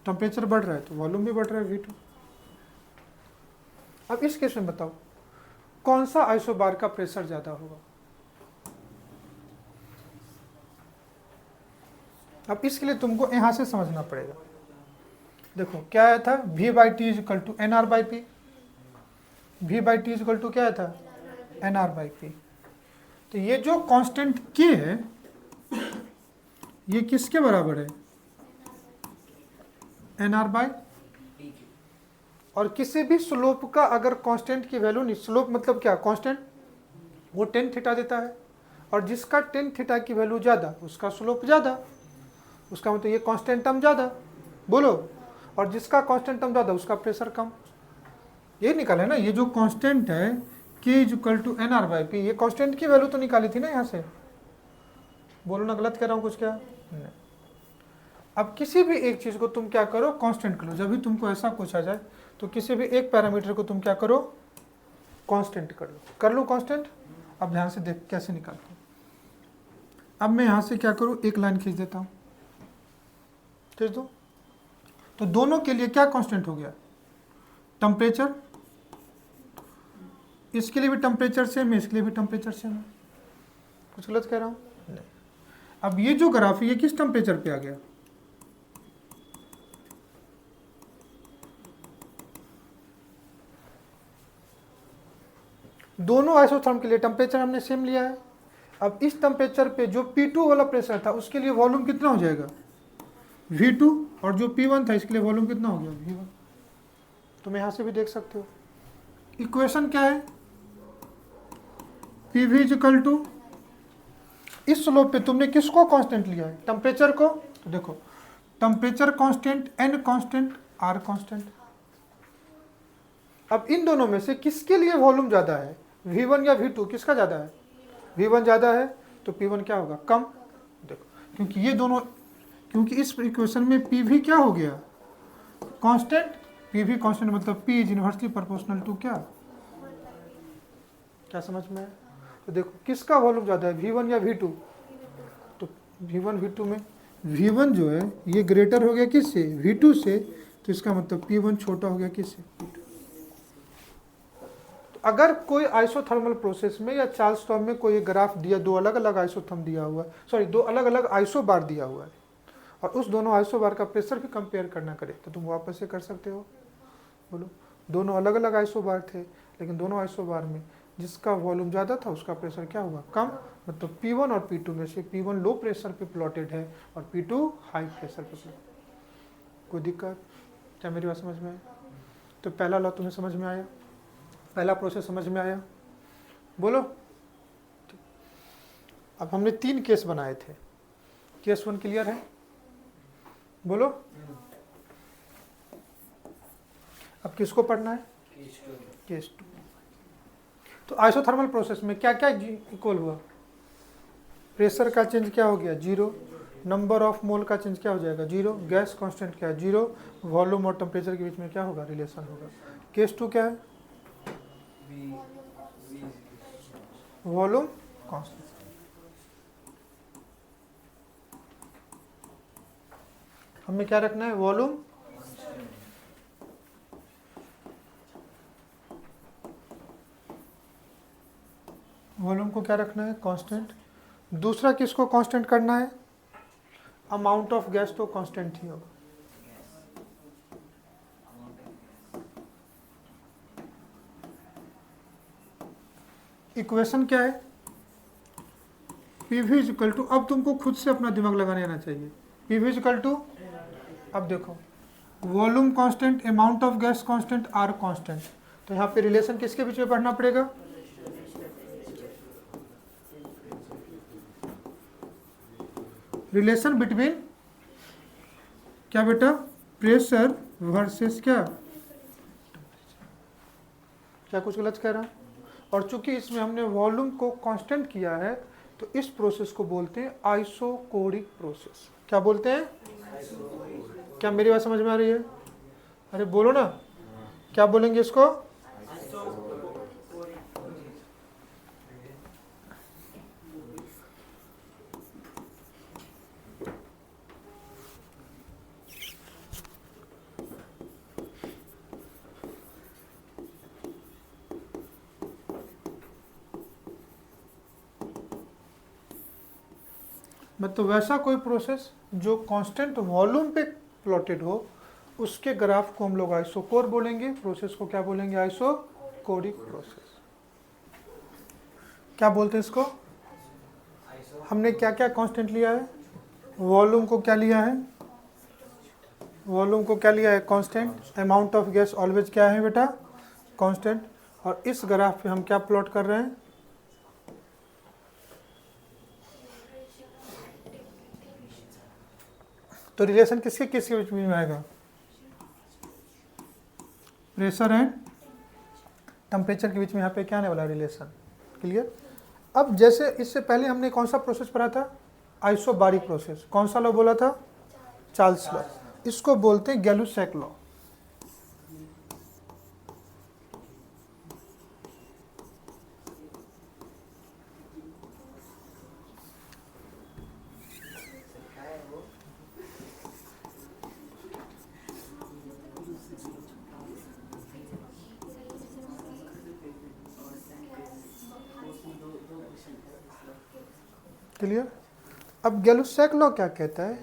टेम्परेचर बढ़ रहा है तो वॉल्यूम भी बढ़ रहा है V2। अब इस केस में बताओ कौन सा आइसो बार का प्रेशर ज़्यादा होगा? अब इसके लिए तुमको यहाँ से समझना पड़ेगा। देखो क्या आया था? V/T equal to NR/P। V/T equal to क्या आया था? NR/P। तो ये जो कांस्टेंट K है ये किसके बराबर है? NR/P। और किसी भी स्लोप का अगर कांस्टेंट की वैल्यू नहीं, स्लोप मतलब क्या? कांस्टेंट, वो tan थीटा देता है, और जिसका tan थीटा की वैल्यू ज़्यादा उसका स्लोप ज़्यादा, उसका मतलब ये कांस्टेंट टर्म ज़्यादा, बोलो। और जिसका कांस्टेंट टर्म ज़्यादा उसका प्रेशर कम। ये निकाले ना, ये जो कांस्टेंट है K is equal to NR/P, ये कांस्टेंट की वैल्यू तो निकाली थी ना यहाँ से। बोलो ना, गलत कह रहा हूँ कुछ? क्या नहीं। अब किसी भी एक चीज़ को तुम क्या करो? कांस्टेंट करो। जब भी तुमको ऐसा पूछा जाए तो किसी भी एक पैरामीटर को तुम क्या करो? कांस्टेंट कर लो। कर लो कांस्टेंट। अब ध्यान से देख कैसे निकालते हैं। अब मैं यहाँ से क्या करूँ? एक लाइन खींच देता हूँ, खींच दो। तो दोनों के लिए क्या कांस्टेंट हो गया? टेम्परेचर। इसके लिए भी टेम्परेचर सेम है, इसके लिए भी टेम्परेचर सेम है। कुछ गलत कह रहा हूँ? नहीं। अब ये जो ग्राफ है ये किस टेम्परेचर पे आ गया? दोनों आइसोथर्म के लिए टेम्परेचर हमने सेम लिया है। अब इस टेम्परेचर पे जो P2 वाला प्रेशर था उसके लिए वॉल्यूम कितना हो जाएगा V2, और जो P1 था इसके लिए वॉल्यूम कितना हो गया V1। तुम यहाँ से भी देख सकते हो। इक्वेशन क्या है, PV इक्वल टू, इस स्लोप पे तुमने किसको कांस्टेंट लिया है, टेम्परेचर को। तो देखो temperature constant, N constant, R constant. अब इन दोनों में से किसके लिए वॉल्यूम ज़्यादा है, V1 या V2, किसका ज़्यादा है, V1 ज़्यादा है, तो P1 क्या होगा, कम। देखो क्योंकि ये दोनों, क्योंकि इस इक्वेशन में PV क्या हो गया, कांस्टेंट। PV कांस्टेंट मतलब P is inversely proportional to क्या समझ में है। तो देखो किसका वॉल्यूम ज़्यादा है, V1 या V2, तो V1 V2 में V1 जो है ये ग्रेटर हो गया किससे, V2 से, तो इसका मतलब P1 छोटा हो गया किससे, P2। अगर कोई आइसोथर्मल प्रोसेस में या चार्ल्स टॉर्म में कोई ग्राफ दिया, दो अलग अलग आइसोथर्म दिया हुआ है, सॉरी दो अलग अलग आइसो बार दिया हुआ है, और उस दोनों आइसो बार का प्रेशर भी कंपेयर करना करे, तो तुम वापस से कर सकते हो। बोलो, दोनों अलग अलग आइसो बार थे, लेकिन दोनों आइसो बार में जिसका वॉल्यूम ज़्यादा था उसका प्रेशर क्या हुआ, कम। मतलब P1 और P2 में से P1 लो प्रेशर पे प्लॉटेड है और P2 हाई प्रेशर पे प्लॉटेड। कोई दिक्कत, क्या मेरी बात समझ में आया। तो पहला लॉ तुम्हें समझ में आया, पहला प्रोसेस समझ में आया, बोलो। अब हमने 3 केस बनाए थे, केस 1 क्लियर है, बोलो। अब किसको पढ़ना है, केस 2। तो आइसोथर्मल प्रोसेस में क्या क्या इक्वल हुआ, प्रेशर का चेंज क्या हो गया 0, नंबर ऑफ मोल का चेंज क्या हो जाएगा 0, गैस कांस्टेंट क्या है 0, वॉल्यूम और टेम्परेचर के बीच में क्या होगा, रिलेशन होगा। केस 2 क्या है, वॉल्यूम कांस्टेंट। हमें क्या रखना है, वॉल्यूम, वॉल्यूम को क्या रखना है, कांस्टेंट। दूसरा किसको कांस्टेंट करना है, अमाउंट ऑफ गैस तो कांस्टेंट ही होगा। इक्वेशन क्या है, PV इक्वल टू, अब तुमको खुद से अपना दिमाग लगाने आना चाहिए। PV इक्वल टू, अब देखो volume constant, amount of gas constant, R constant. तो यहाँ पे रिलेशन किसके बीच में पढ़ना पड़ेगा, रिलेशन बिटवीन क्या बेटा, प्रेशर वर्सेस क्या कुछ गलत कह रहा। और चूंकि इसमें हमने वॉल्यूम को कांस्टेंट किया है, तो इस प्रोसेस को बोलते हैं आइसोकोरिक प्रोसेस। क्या बोलते हैं, क्या मेरी बात समझ में आ रही है, अरे बोलो ना, क्या बोलेंगे इसको, मतलब वैसा कोई प्रोसेस जो कांस्टेंट वॉल्यूम पे प्लॉटेड हो, उसके ग्राफ को हम लोग आइसोकोर बोलेंगे, प्रोसेस को क्या बोलेंगे, आइसोकोरिक प्रोसेस। क्या बोलते हैं इसको, हमने क्या क्या कांस्टेंट लिया है, वॉल्यूम को क्या लिया है, वॉल्यूम को क्या लिया है, constant. Amount of gas always क्या है बेटा, कांस्टेंट। और इस ग्राफ पे हम क्या प्लॉट कर रहे हैं, तो रिलेशन किसके किसके बीच में आएगा, प्रेशर एंड टेम्परेचर के बीच में, यहाँ पे क्या आने वाला रिलेशन, क्लियर। अब जैसे इससे पहले हमने कौन सा प्रोसेस पढ़ा था, आइसोबारिक प्रोसेस। कौन सा लॉ बोला था, चार्ल्स लॉ। इसको बोलते हैं गैलुसैक लॉ। क्लियर। अब गैलुसैक लॉ क्या कहता है,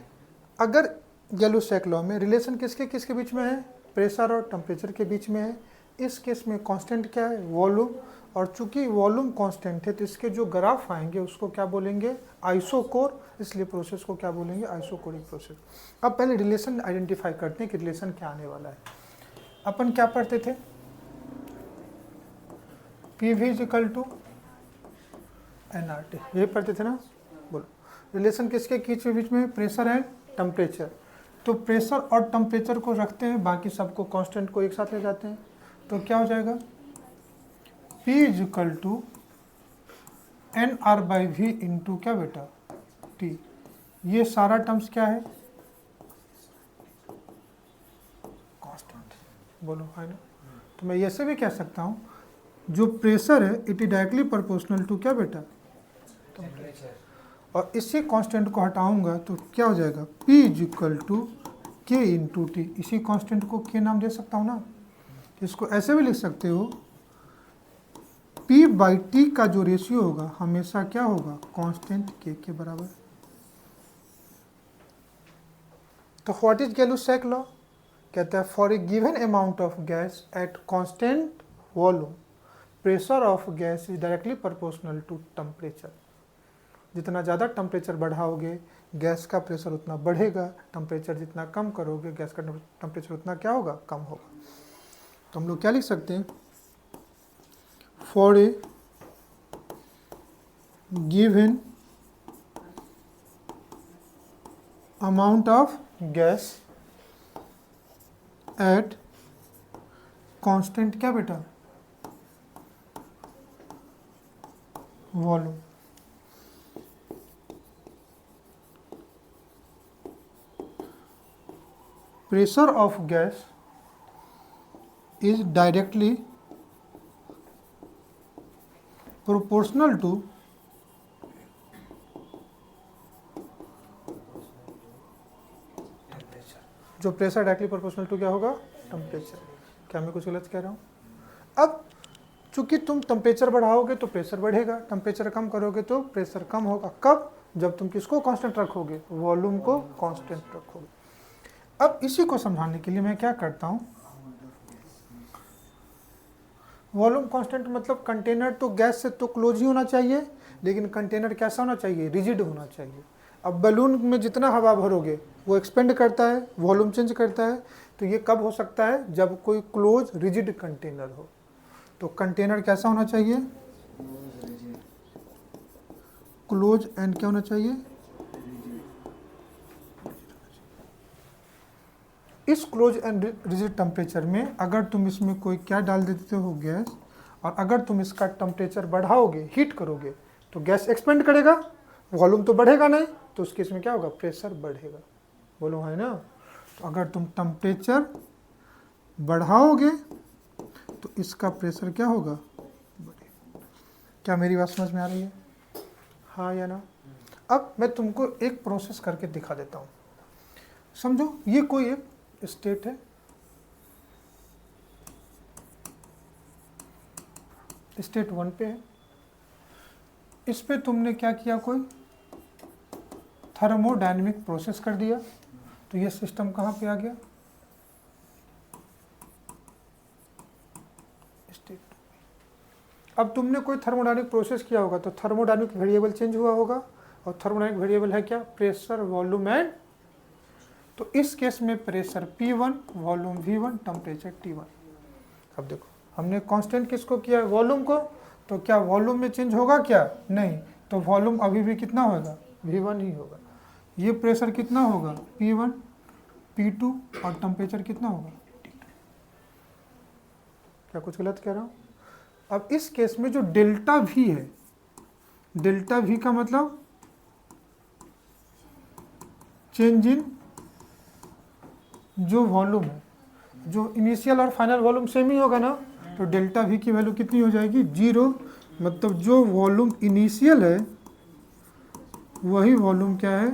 अगर गैलुसैक लॉ में रिलेशन किसके किसके बीच में है, प्रेशर और टेम्परेचर के बीच में है, इस केस में कांस्टेंट क्या है, वॉल्यूम, और चूंकि वॉल्यूम कांस्टेंट है तो इसके जो ग्राफ आएंगे उसको क्या बोलेंगे, आइसोकोर, इसलिए प्रोसेस को क्या बोलेंगे, आइसोकोरिक प्रोसेस। अब पहले रिलेशन आइडेंटिफाई करते हैं कि रिलेशन क्या आने वाला है। अपन क्या पढ़ते थे, P V is equal to N R T, ये पढ़ते थे ना। बोलो रिलेशन किसके बीच में, प्रेशर एंड टेम्परेचर। तो प्रेशर और टेम्परेचर को रखते हैं, बाकी सबको कांस्टेंट को एक साथ ले जाते हैं, तो क्या हो जाएगा, P is equal to N R by V into क्या बेटा, टी। ये सारा टर्म्स क्या है, कांस्टेंट। बोलो है ना। तो मैं ऐसे भी कह सकता हूँ जो प्रेशर है it is directly proportional to क्या बेटा, टेम्परेचर। और इसी कांस्टेंट को हटाऊंगा तो क्या हो जाएगा, P is equal to K into T. इसी कांस्टेंट को के नाम दे सकता हूँ ना। इसको ऐसे भी लिख सकते हो, P बाई टी का जो रेशियो होगा हमेशा क्या होगा, कांस्टेंट के बराबर। तो व्हाट इज गैलू-सैक लॉ, कहता है for a given amount of gas at constant volume pressure of gas is directly proportional to temperature. जितना ज़्यादा टेम्परेचर बढ़ाओगे गैस का प्रेशर उतना बढ़ेगा, टेम्परेचर जितना कम करोगे गैस का टेम्परेचर उतना क्या होगा, कम होगा। तो हम लोग क्या लिख सकते हैं, for a given amount of gas at constant क्या बेटा, volume, pressure of gas is directly proportional to temperature. जो प्रेशर डायरेक्टली प्रोपोर्शनल टू क्या होगा, टेम्परेचर। क्या मैं कुछ गलत कह रहा हूँ। अब चूंकि तुम टेम्परेचर बढ़ाओगे तो प्रेशर बढ़ेगा, टेम्परेचर कम करोगे तो प्रेशर कम होगा। कब, जब तुम किसको कांस्टेंट रखोगे, वॉल्यूम को कांस्टेंट रखोगे। अब इसी को समझाने के लिए मैं क्या करता हूँ, वॉल्यूम कांस्टेंट मतलब कंटेनर तो गैस से तो क्लोज ही होना चाहिए, लेकिन कंटेनर कैसा होना चाहिए, रिजिड होना चाहिए। अब बलून में जितना हवा भरोगे वो एक्सपेंड करता है, वॉल्यूम चेंज करता है। तो ये कब हो सकता है, जब कोई क्लोज रिजिड कंटेनर हो। तो कंटेनर कैसा होना चाहिए, क्लोज एंड क्या होना चाहिए, इस क्लोज एंड रिजिड टेम्परेचर में अगर तुम इसमें कोई क्या डाल देते हो, गैस, और अगर तुम इसका टेम्परेचर बढ़ाओगे, हीट करोगे, तो गैस एक्सपेंड करेगा, वॉल्यूम तो बढ़ेगा नहीं, तो उस केस में क्या होगा, प्रेशर बढ़ेगा। बोलो है ना। तो अगर तुम टेम्परेचर बढ़ाओगे तो इसका प्रेशर क्या होगा, बढ़ेगा। क्या मेरी बात समझ में आ रही है, हाँ या ना। अब मैं तुमको एक प्रोसेस करके दिखा देता हूँ। समझो ये कोई एक स्टेट है, स्टेट 1 पे है। इस पे तुमने क्या किया, कोई थर्मोडायनेमिक प्रोसेस कर दिया, तो ये सिस्टम कहाँ पे आ गया, स्टेट। अब तुमने कोई थर्मोडायनेमिक प्रोसेस किया होगा तो थर्मोडायनेमिक वेरिएबल चेंज हुआ होगा, और थर्मोडायनेमिक वेरिएबल है क्या, प्रेशर, वॉल्यूम एंड। तो इस केस में pressure P1, volume V1, temperature T1। अब देखो हमने कांस्टेंट किसको किया, वॉल्यूम को, तो क्या वॉल्यूम में चेंज होगा क्या, नहीं। तो वॉल्यूम अभी भी कितना होगा, V1 ही होगा। ये प्रेशर कितना होगा, P1, P2, और टेम्परेचर कितना होगा, T2। क्या कुछ गलत कह रहा हूँ। अब इस केस में जो डेल्टा V है, डेल्टा V का मतलब चेंज इन जो वॉल्यूम है, जो इनिशियल और फाइनल वॉल्यूम सेम ही होगा ना, तो डेल्टा V की वैल्यू कितनी हो जाएगी, 0। मतलब जो वॉल्यूम इनिशियल है वही वॉल्यूम क्या है,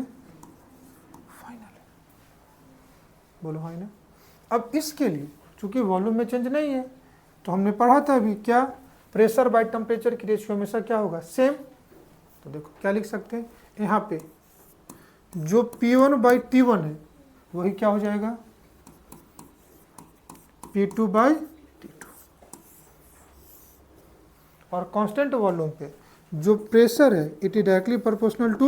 फाइनल है। बोलो हाँ ना। अब इसके लिए चूंकि वॉल्यूम में चेंज नहीं है, तो हमने पढ़ा था अभी क्या, प्रेशर बाय टेम्परेचर की रेशियो हमेशा क्या होगा, सेम। तो देखो क्या लिख सकते हैं, यहाँ पे जो P1 बाई T1 है वही क्या हो जाएगा, P2 बाई T2। और कांस्टेंट वॉल्यूम पे जो प्रेशर है it is directly proportional to,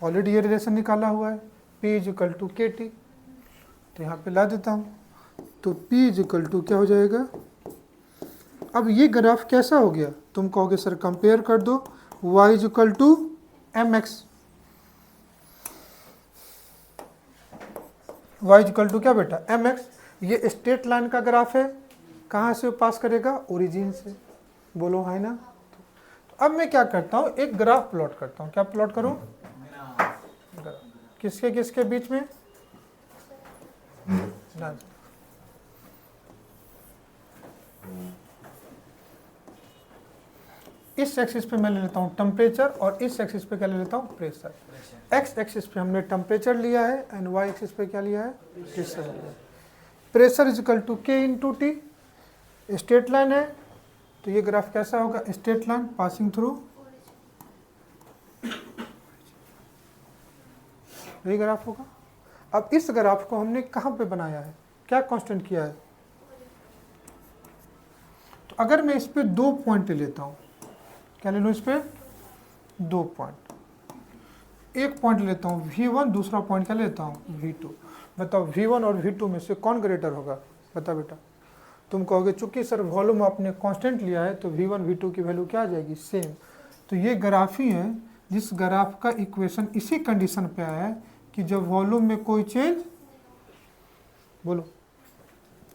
already ये रिलेशन निकाला हुआ है, P is equal to K T. तो यहाँ पे ला देता हूँ, तो P इज इक्वल टू क्या हो जाएगा। अब ये ग्राफ कैसा हो गया, तुम कहोगे सर कंपेयर कर दो, y is equal to M X, y is equal to क्या बेटा एम एक्स। ये स्ट्रेट लाइन का ग्राफ है, कहाँ से पास करेगा, ओरिजिन से, बोलो है ना। तो अब मैं क्या करता हूँ, एक ग्राफ प्लॉट करता हूँ। क्या प्लॉट करूँ, किसके किसके बीच में ना, इस एक्सिस पे मैं ले लेता हूँ टेम्परेचर और इस एक्सिस पे क्या ले लेता हूँ, प्रेशर। एक्स एक्सिस पे हमने टेम्परेचर लिया है एंड वाई एक्सिस पे क्या लिया है, प्रेशर लिया है। Pressure is equal to K into T, straight line है तो ये ग्राफ कैसा होगा, स्ट्रेट लाइन पासिंग थ्रू, यही ग्राफ होगा। अब इस ग्राफ को हमने कहाँ पे बनाया है, क्या कांस्टेंट किया है। तो अगर मैं इस पे 2 पॉइंट ले लेता हूँ, क्या ले लो इस पे 2 पॉइंट, एक पॉइंट लेता हूँ V1, दूसरा पॉइंट क्या लेता हूँ V2। बताओ V1 और V2 में से कौन ग्रेटर होगा, बता बेटा। तुम कहोगे चूंकि सर वॉल्यूम आपने कांस्टेंट लिया है तो V1 V2 की वैल्यू क्या आ जाएगी, सेम। तो ये ग्राफ ही है जिस ग्राफ का इक्वेशन इसी कंडीशन पे आया है कि जब वॉल्यूम में कोई चेंज, बोलो,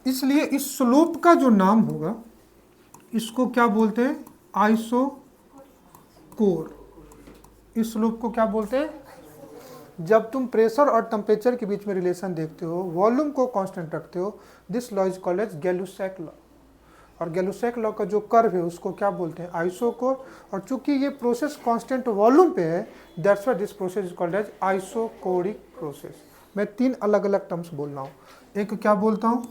इसलिए इस स्लोप का जो नाम होगा इसको क्या बोलते हैं, आइसो कोर। इस स्लोप को क्या बोलते हैं, जब तुम प्रेशर और टेम्परेचर के बीच में रिलेशन देखते हो, वॉल्यूम को कांस्टेंट रखते हो, this law is called as Gay Lussac law. और गैलुसैक लॉ का जो कर्व है उसको क्या बोलते हैं, आइसोकोर। और चूंकि ये प्रोसेस कांस्टेंट वॉल्यूम पे है, that's why this process is called as isochoric process. मैं 3 अलग अलग टर्म्स बोल रहा हूँ, एक क्या बोलता हूँ,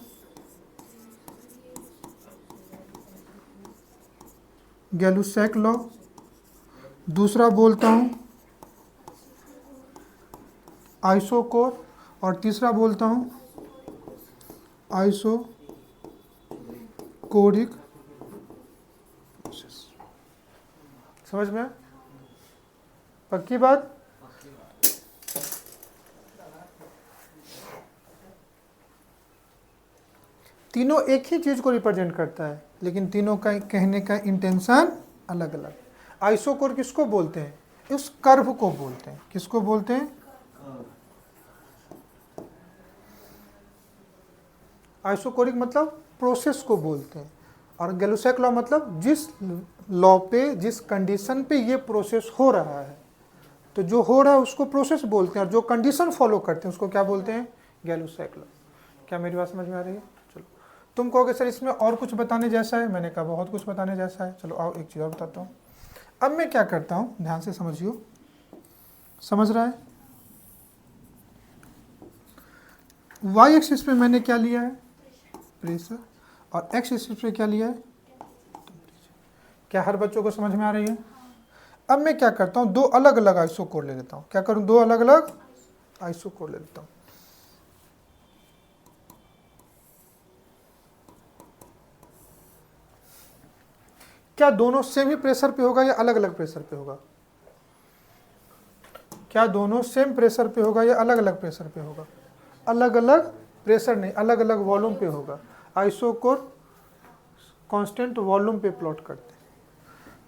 गैलुसैक लॉ, दूसरा बोलता हूँ आइसोकोर, और तीसरा बोलता हूँ आइसोकोरिक प्रोसेस। समझ में, पक्की बात। तीनों एक ही चीज को रिप्रेजेंट करता है लेकिन तीनों का कहने का इंटेंशन अलग अलग। आइसोकोर किसको बोलते हैं, उस कर्व को बोलते हैं, किसको बोलते हैं, आइसोकोरिक मतलब प्रोसेस को बोलते हैं, और गैलुसैक लॉ मतलब जिस लॉ पे, जिस कंडीशन पे ये प्रोसेस हो रहा है, तो जो हो रहा है उसको प्रोसेस बोलते हैं और जो कंडीशन फॉलो करते हैं उसको क्या बोलते हैं, गैलुसैक लॉ। क्या मेरी बात समझ में आ रही है। चलो, तुम कहोगे सर इसमें और कुछ बताने जैसा है, मैंने कहा बहुत कुछ बताने जैसा है। चलो आओ एक चीज़ और बताता हूँ। अब मैं क्या करता हूँ, ध्यान से समझियो, समझ रहा है। वाई एक्सिस पे मैंने क्या लिया है, प्रेशर, और एक्स एक्सिस पे क्या लिया है, टेम्परेचर। क्या हर बच्चों को समझ में आ रही है। अब मैं क्या करता हूँ, 2 अलग अलग आइसोकोर ले लेता हूँ। क्या करूँ, 2 अलग अलग आइसोकोर ले लेता हूँ। क्या दोनों सेम ही प्रेशर पे होगा या अलग अलग प्रेशर पे होगा, क्या दोनों सेम प्रेशर पे होगा या अलग अलग प्रेशर पे होगा, अलग अलग प्रेशर नहीं, अलग अलग वॉल्यूम पे होगा। आइसोकोर कांस्टेंट वॉल्यूम पे प्लॉट करते हैं।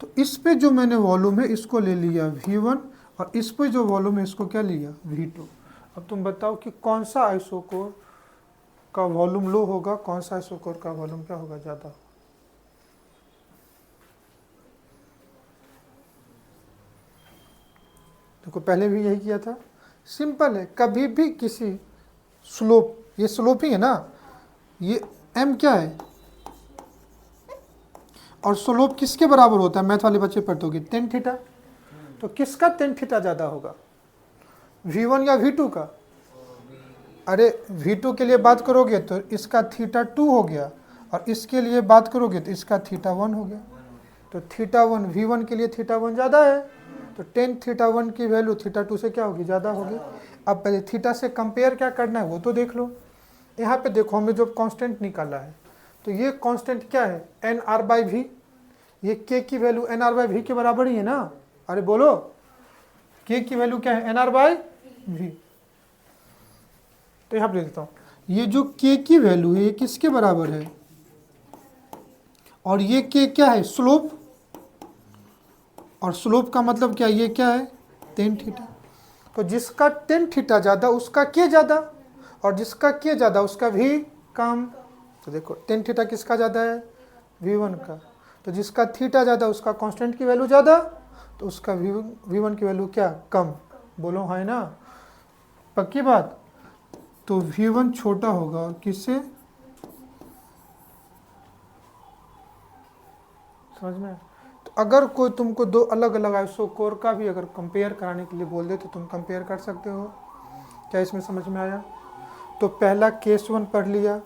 तो इस पे जो मैंने वॉल्यूम है इसको ले लिया V1, और इस पे जो वॉल्यूम है इसको क्या लिया, V2। अब तुम बताओ कि कौन सा आइसोकोर का वॉल्यूम लो होगा, कौन सा आइसोकोर का वॉल्यूम क्या होगा, ज़्यादा। देखो पहले भी यही किया था, सिंपल है। कभी भी किसी स्लोप, ये स्लोप ही है ना, ये m क्या है, और स्लोप किसके बराबर होता है, मैथ वाले बच्चे पढ़ते होंगे, tan थीटा। तो किसका tan थीटा ज़्यादा होगा, V1 या V2 का। अरे V2 के लिए बात करोगे तो इसका थीटा 2 हो गया, और इसके लिए बात करोगे तो इसका थीटा 1 हो गया। तो थीटा 1 V1 के लिए थीटा 1 ज़्यादा है, तो tan थीटा 1 की वैल्यू थीटा 2 से क्या होगी, ज़्यादा होगी। अब पहले थीटा से कंपेयर क्या करना है वो तो देख लो। यहाँ पे देखो हमें जो कांस्टेंट निकाला है, तो ये कांस्टेंट क्या है, एन आर बाई वी। ये के की value N R by V के बराबर ही है ना, अरे बोलो, के की वैल्यू क्या है, एन आर बाई वी। तो यहाँ पर लिखता हूँ, ये जो के की वैल्यू है ये किसके बराबर है, और ये के क्या है, स्लोप, और स्लोप का मतलब क्या, ये क्या है, टेन थीटा। तो जिसका टेन थीटा ज़्यादा उसका के ज़्यादा, और जिसका के ज़्यादा उसका भी कम। तो देखो टेन थीटा किसका ज़्यादा है, V1 का। तो जिसका थीटा ज़्यादा उसका कांस्टेंट की वैल्यू ज़्यादा, तो उसका V1 की वैल्यू क्या, कम। बोलो हाँ है ना, पक्की बात। तो V1 छोटा होगा और किससे, समझ में। तो अगर कोई तुमको दो अलग अलग आइसोकोर का भी अगर कंपेयर कराने के लिए बोल दे तो तुम कंपेयर कर सकते हो। क्या इसमें समझ में आया। तो पहला केस 1 पढ़ लिया,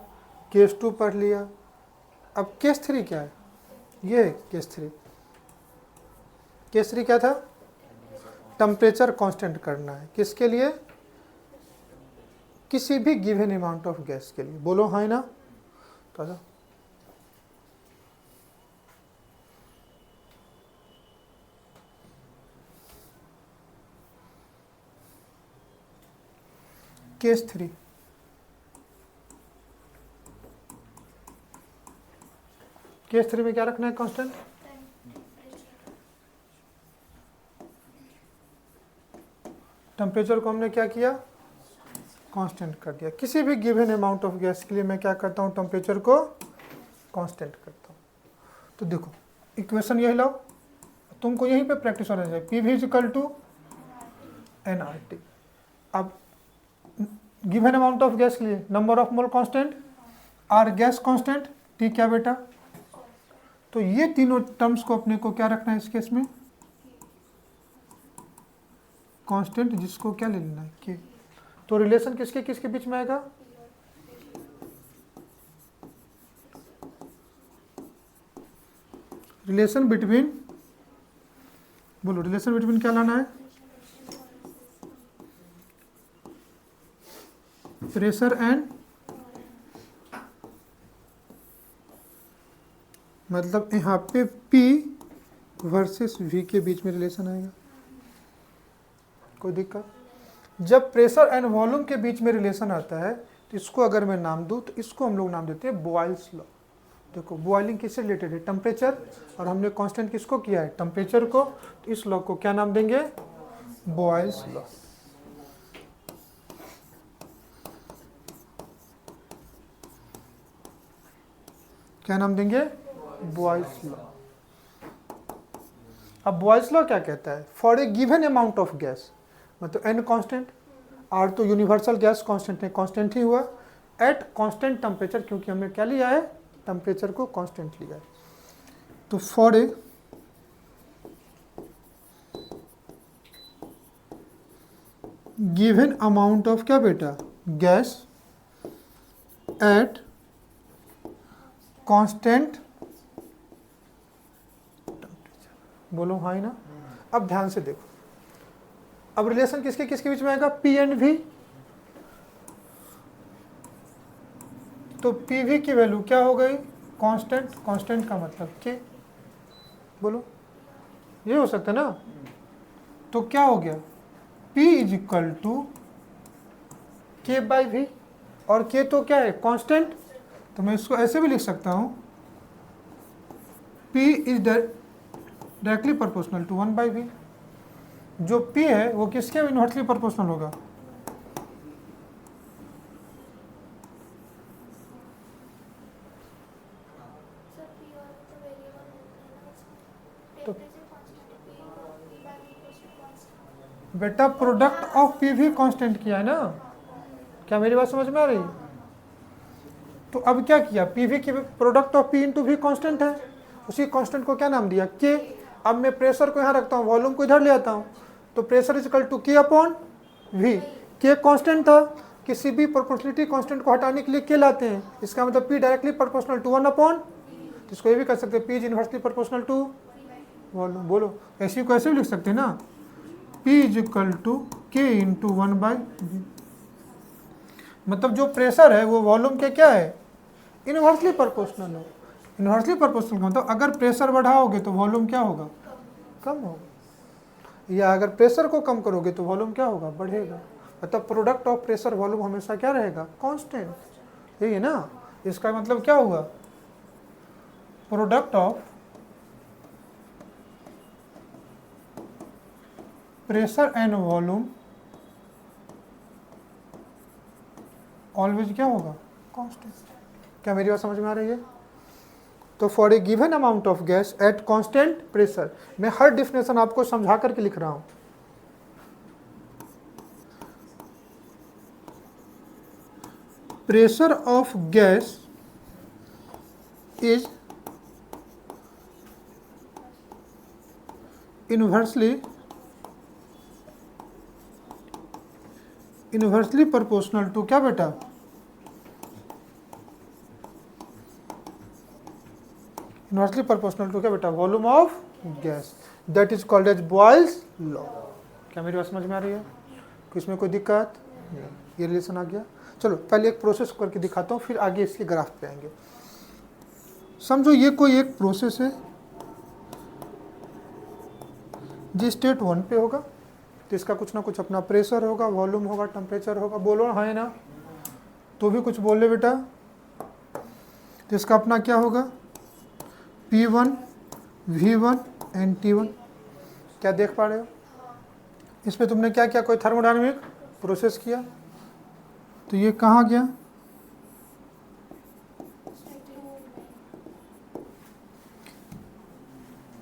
केस 2 पढ़ लिया, अब केस 3 क्या है, ये केस 3। केस 3 क्या था, टेम्परेचर कांस्टेंट करना है, किसके लिए, किसी भी गिवन अमाउंट ऑफ गैस के लिए। बोलो हाँ है ना। तो केस 3, केस 3 में क्या रखना है, कांस्टेंट। टेम्परेचर को हमने क्या किया, कांस्टेंट कर दिया। किसी भी गिवन अमाउंट ऑफ गैस के लिए मैं क्या करता हूँ, टेम्परेचर को कांस्टेंट करता हूँ। तो देखो इक्वेशन यही लाओ, तुमको यहीं पे प्रैक्टिस होना चाहिए। P V equal to N R T. अब गिवन अमाउंट ऑफ गैस के लिए number of mole constant, R gas constant, T क्या बेटा। तो ये तीनों टर्म्स को अपने को क्या रखना है इस केस में, कांस्टेंट, जिसको क्या ले लेना है, के। तो रिलेशन किसके किसके बीच में आएगा, रिलेशन बिटवीन, बोलो रिलेशन बिटवीन क्या लाना है, प्रेशर एंड, मतलब यहाँ पे P वर्सेस V के बीच में रिलेशन आएगा। कोई दिक्कत। जब प्रेशर एंड वॉल्यूम के बीच में रिलेशन आता है तो इसको अगर मैं नाम दूं तो इसको हम लोग नाम देते हैं बॉयल्स लॉ। देखो बॉइलिंग किससे रिलेटेड है, टेम्परेचर, और हमने कांस्टेंट किसको किया है, टेम्परेचर को। तो इस लॉ को क्या नाम देंगे, बॉयल्स लॉ। क्या नाम देंगे, बॉयल्स लॉ। अब बॉयल्स लॉ क्या कहता है, for a given amount of gas, मतलब एन कांस्टेंट, आर तो यूनिवर्सल गैस कांस्टेंट है, कांस्टेंट ही हुआ, एट कांस्टेंट टेम्परेचर, क्योंकि हमने क्या लिया है, टेम्परेचर को कांस्टेंट लिया है। तो for a given amount of क्या बेटा, गैस एट कांस्टेंट, बोलो हाँ ही ना। अब ध्यान से देखो, अब रिलेशन किसके किसके बीच में आएगा, P एंड V। तो PV की वैल्यू क्या हो गई, कांस्टेंट, कांस्टेंट का मतलब K। बोलो ये हो सकता है ना। तो क्या हो गया, P is equal to K by V, और K तो क्या है, कांस्टेंट। तो मैं इसको ऐसे भी लिख सकता हूँ, P is directly proportional to 1 by V। जो P है वो किसके इनवर्सली प्रोपोर्शनल होगा, तो बेटा प्रोडक्ट ऑफ P भी कांस्टेंट किया है ना। क्या मेरी बात समझ में आ रही है। तो अब क्या किया, PV की product of P into V constant है, उसी कांस्टेंट को क्या नाम दिया, K। अब मैं प्रेशर को यहाँ रखता हूँ, वॉल्यूम को इधर ले आता हूँ, तो pressure is equal to K upon V। K constant था, किसी भी प्रोपोर्शनलिटी कांस्टेंट को हटाने के लिए K लाते हैं, इसका मतलब P directly proportional to 1 upon, इसको ये भी कर सकते हैं P is inversely proportional to volume. बोलो ऐसे को ऐसे भी लिख सकते हैं ना, P is equal to K into 1 by V। मतलब जो प्रेशर है वो वॉल्यूम के क्या है, इन्वर्सली प्रोपोर्शनल हो। इन्वर्सली प्रोपोर्शनल का मतलब अगर प्रेशर बढ़ाओगे तो वॉल्यूम क्या होगा, कम होगा, या अगर प्रेशर को कम करोगे तो वॉल्यूम क्या होगा, बढ़ेगा। मतलब प्रोडक्ट ऑफ प्रेशर वॉल्यूम हमेशा क्या रहेगा, कांस्टेंट। यही है ना, इसका मतलब क्या होगा, product of pressure and volume always क्या होगा, कांस्टेंट। क्या मेरी बात समझ में आ रही है? तो for a given amount of gas at constant pressure, मैं हर डेफिनेशन आपको समझा करके लिख रहा हूं। Pressure of gas is inversely proportional to क्या बेटा, इन्वर्सली प्रोपोर्शनल टू क्या बेटा, volume of gas, that is called as Boyle's law. क्या मेरी बात समझ में आ रही है? इसमें कोई दिक्कत नहीं, ये रिलेशन आ गया। चलो पहले एक प्रोसेस करके दिखाता हूँ, फिर आगे इसके ग्राफ पे आएंगे। समझो ये कोई एक प्रोसेस है जो स्टेट 1 पे होगा, तो इसका कुछ ना कुछ अपना प्रेशर होगा, वॉल्यूम होगा, टेम्परेचर होगा। बोलो है ना, तो भी कुछ बोल ले बेटा। तो इसका अपना क्या होगा, P1, V1 एंड T1। क्या देख पा रहे हो? इस पे तुमने क्या किया, कोई थर्मोडायनामिक प्रोसेस किया, तो ये कहाँ गया,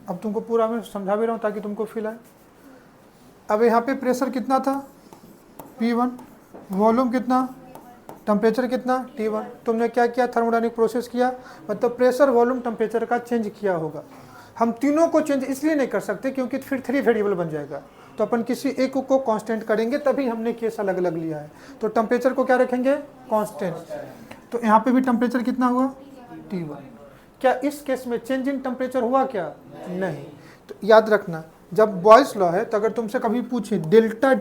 अब तुमको पूरा मैं समझा भी रहा हूँ ताकि तुमको फील आए। अब यहाँ पे प्रेशर कितना था, P1, वॉल्यूम कितना, टेम्परेचर कितना, T1। तुमने क्या किया, थर्मोडायनामिक प्रोसेस किया, मतलब प्रेशर वॉल्यूम टेम्परेचर का चेंज किया होगा। हम तीनों को चेंज इसलिए नहीं कर सकते क्योंकि फिर 3 वेरिएबल बन जाएगा, तो अपन किसी एक को कांस्टेंट करेंगे, तभी हमने केस अलग अलग लिया है। तो टेम्परेचर को क्या रखेंगे, कांस्टेंट। तो यहाँ पे भी टेम्परेचर कितना हुआ, T1। क्या इस केस में चेंज इन टेम्परेचर हुआ क्या, नहीं। तो याद रखना, जब बॉयल्स लॉ है तो अगर तुमसे कभी पूछे डेल्टा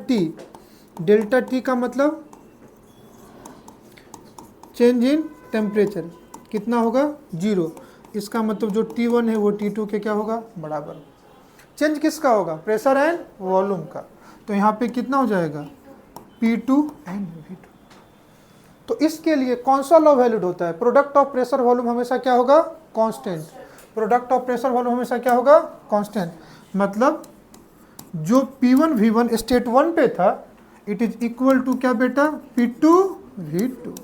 टी का मतलब चेंज इन टेम्परेचर कितना होगा, 0। इसका मतलब जो T1 है वो T2 के क्या होगा, बराबर। चेंज किसका होगा, प्रेशर एंड वॉल्यूम का। तो यहाँ पे कितना हो जाएगा, P2 एंड V2। तो इसके लिए कौन सा लॉ वैलिड होता है, प्रोडक्ट ऑफ प्रेशर वॉल्यूम हमेशा क्या होगा, constant. Product of pressure volume हमेशा क्या होगा, कांस्टेंट। मतलब जो P1 V1 स्टेट 1 पे था, इट इज इक्वल टू क्या बेटा, P2 V2।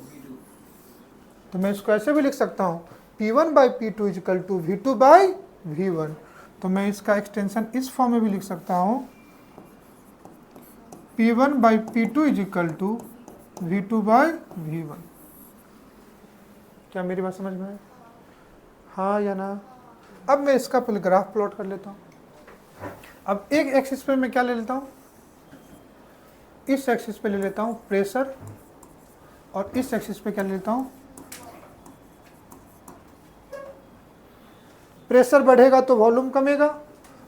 तो मैं इसको ऐसे भी लिख सकता हूँ, P1 by P2 is equal to V2 by V1। तो मैं इसका एक्सटेंशन इस फॉर्म में भी लिख सकता हूँ, P1 by P2 is equal to V2 by V1। क्या मेरी बात समझ में है, हाँ या ना? अब मैं इसका पहले ग्राफ प्लॉट कर लेता हूँ। अब एक एक्सिस पे मैं क्या ले लेता हूँ, इस एक्सिस पे ले लेता हूँ प्रेशर, और इस एक्सिस पे क्या ले लेता हूँ, प्रेशर बढ़ेगा तो वॉल्यूम कमेगा,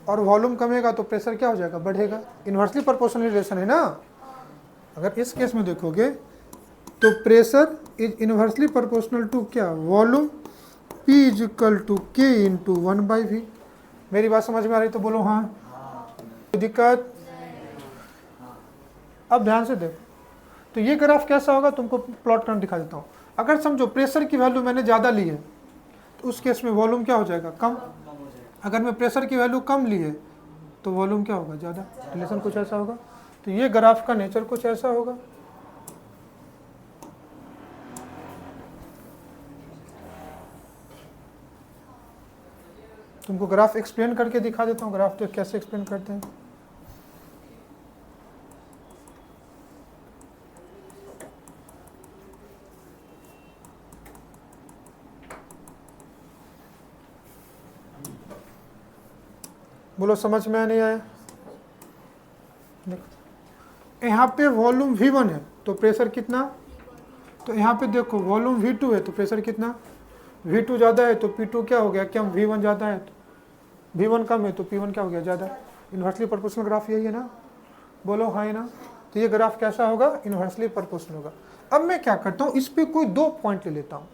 और वॉल्यूम कमेगा तो प्रेशर क्या हो जाएगा, बढ़ेगा। इन्वर्सली प्रोपोर्शनल रिलेशन है ना। अगर इस केस में देखोगे तो pressure is inversely proportional to क्या, volume, P is equal to K into 1/V। मेरी बात समझ में आ रही तो बोलो हाँ, कोई दिक्कत? अब ध्यान से देखो, तो ये ग्राफ कैसा होगा, तुमको प्लॉट करके दिखा देता हूँ। अगर समझो प्रेशर की वैल्यू मैंने ज़्यादा ली है, तो उस केस में वॉल्यूम क्या हो जाएगा, कम। अगर मैं प्रेशर की वैल्यू कम ली है तो वॉल्यूम क्या होगा, ज़्यादा। रिलेशन कुछ ऐसा होगा। तो ये ग्राफ का नेचर कुछ ऐसा होगा। तुमको ग्राफ एक्सप्लेन करके दिखा देता हूँ, ग्राफ तो कैसे एक्सप्लेन करते हैं। बोलो समझ में नहीं आया? देखो यहाँ पे वॉल्यूम V1 है तो प्रेशर कितना, तो यहाँ पे देखो वॉल्यूम V2 है तो प्रेशर कितना, V2 ज़्यादा है तो P2 क्या हो गया, क्या V1 ज़्यादा है तो V1 कम है तो P1 क्या हो गया, ज़्यादा। इन्वर्सली प्रोपोर्शनल ग्राफ यही है ना, बोलो हाँ है ना। तो ये ग्राफ कैसा होगा, इन्वर्सली प्रोपोर्शनल होगा। अब मैं क्या करता हूँ, इस पर कोई 2 पॉइंट ले लेता हूँ।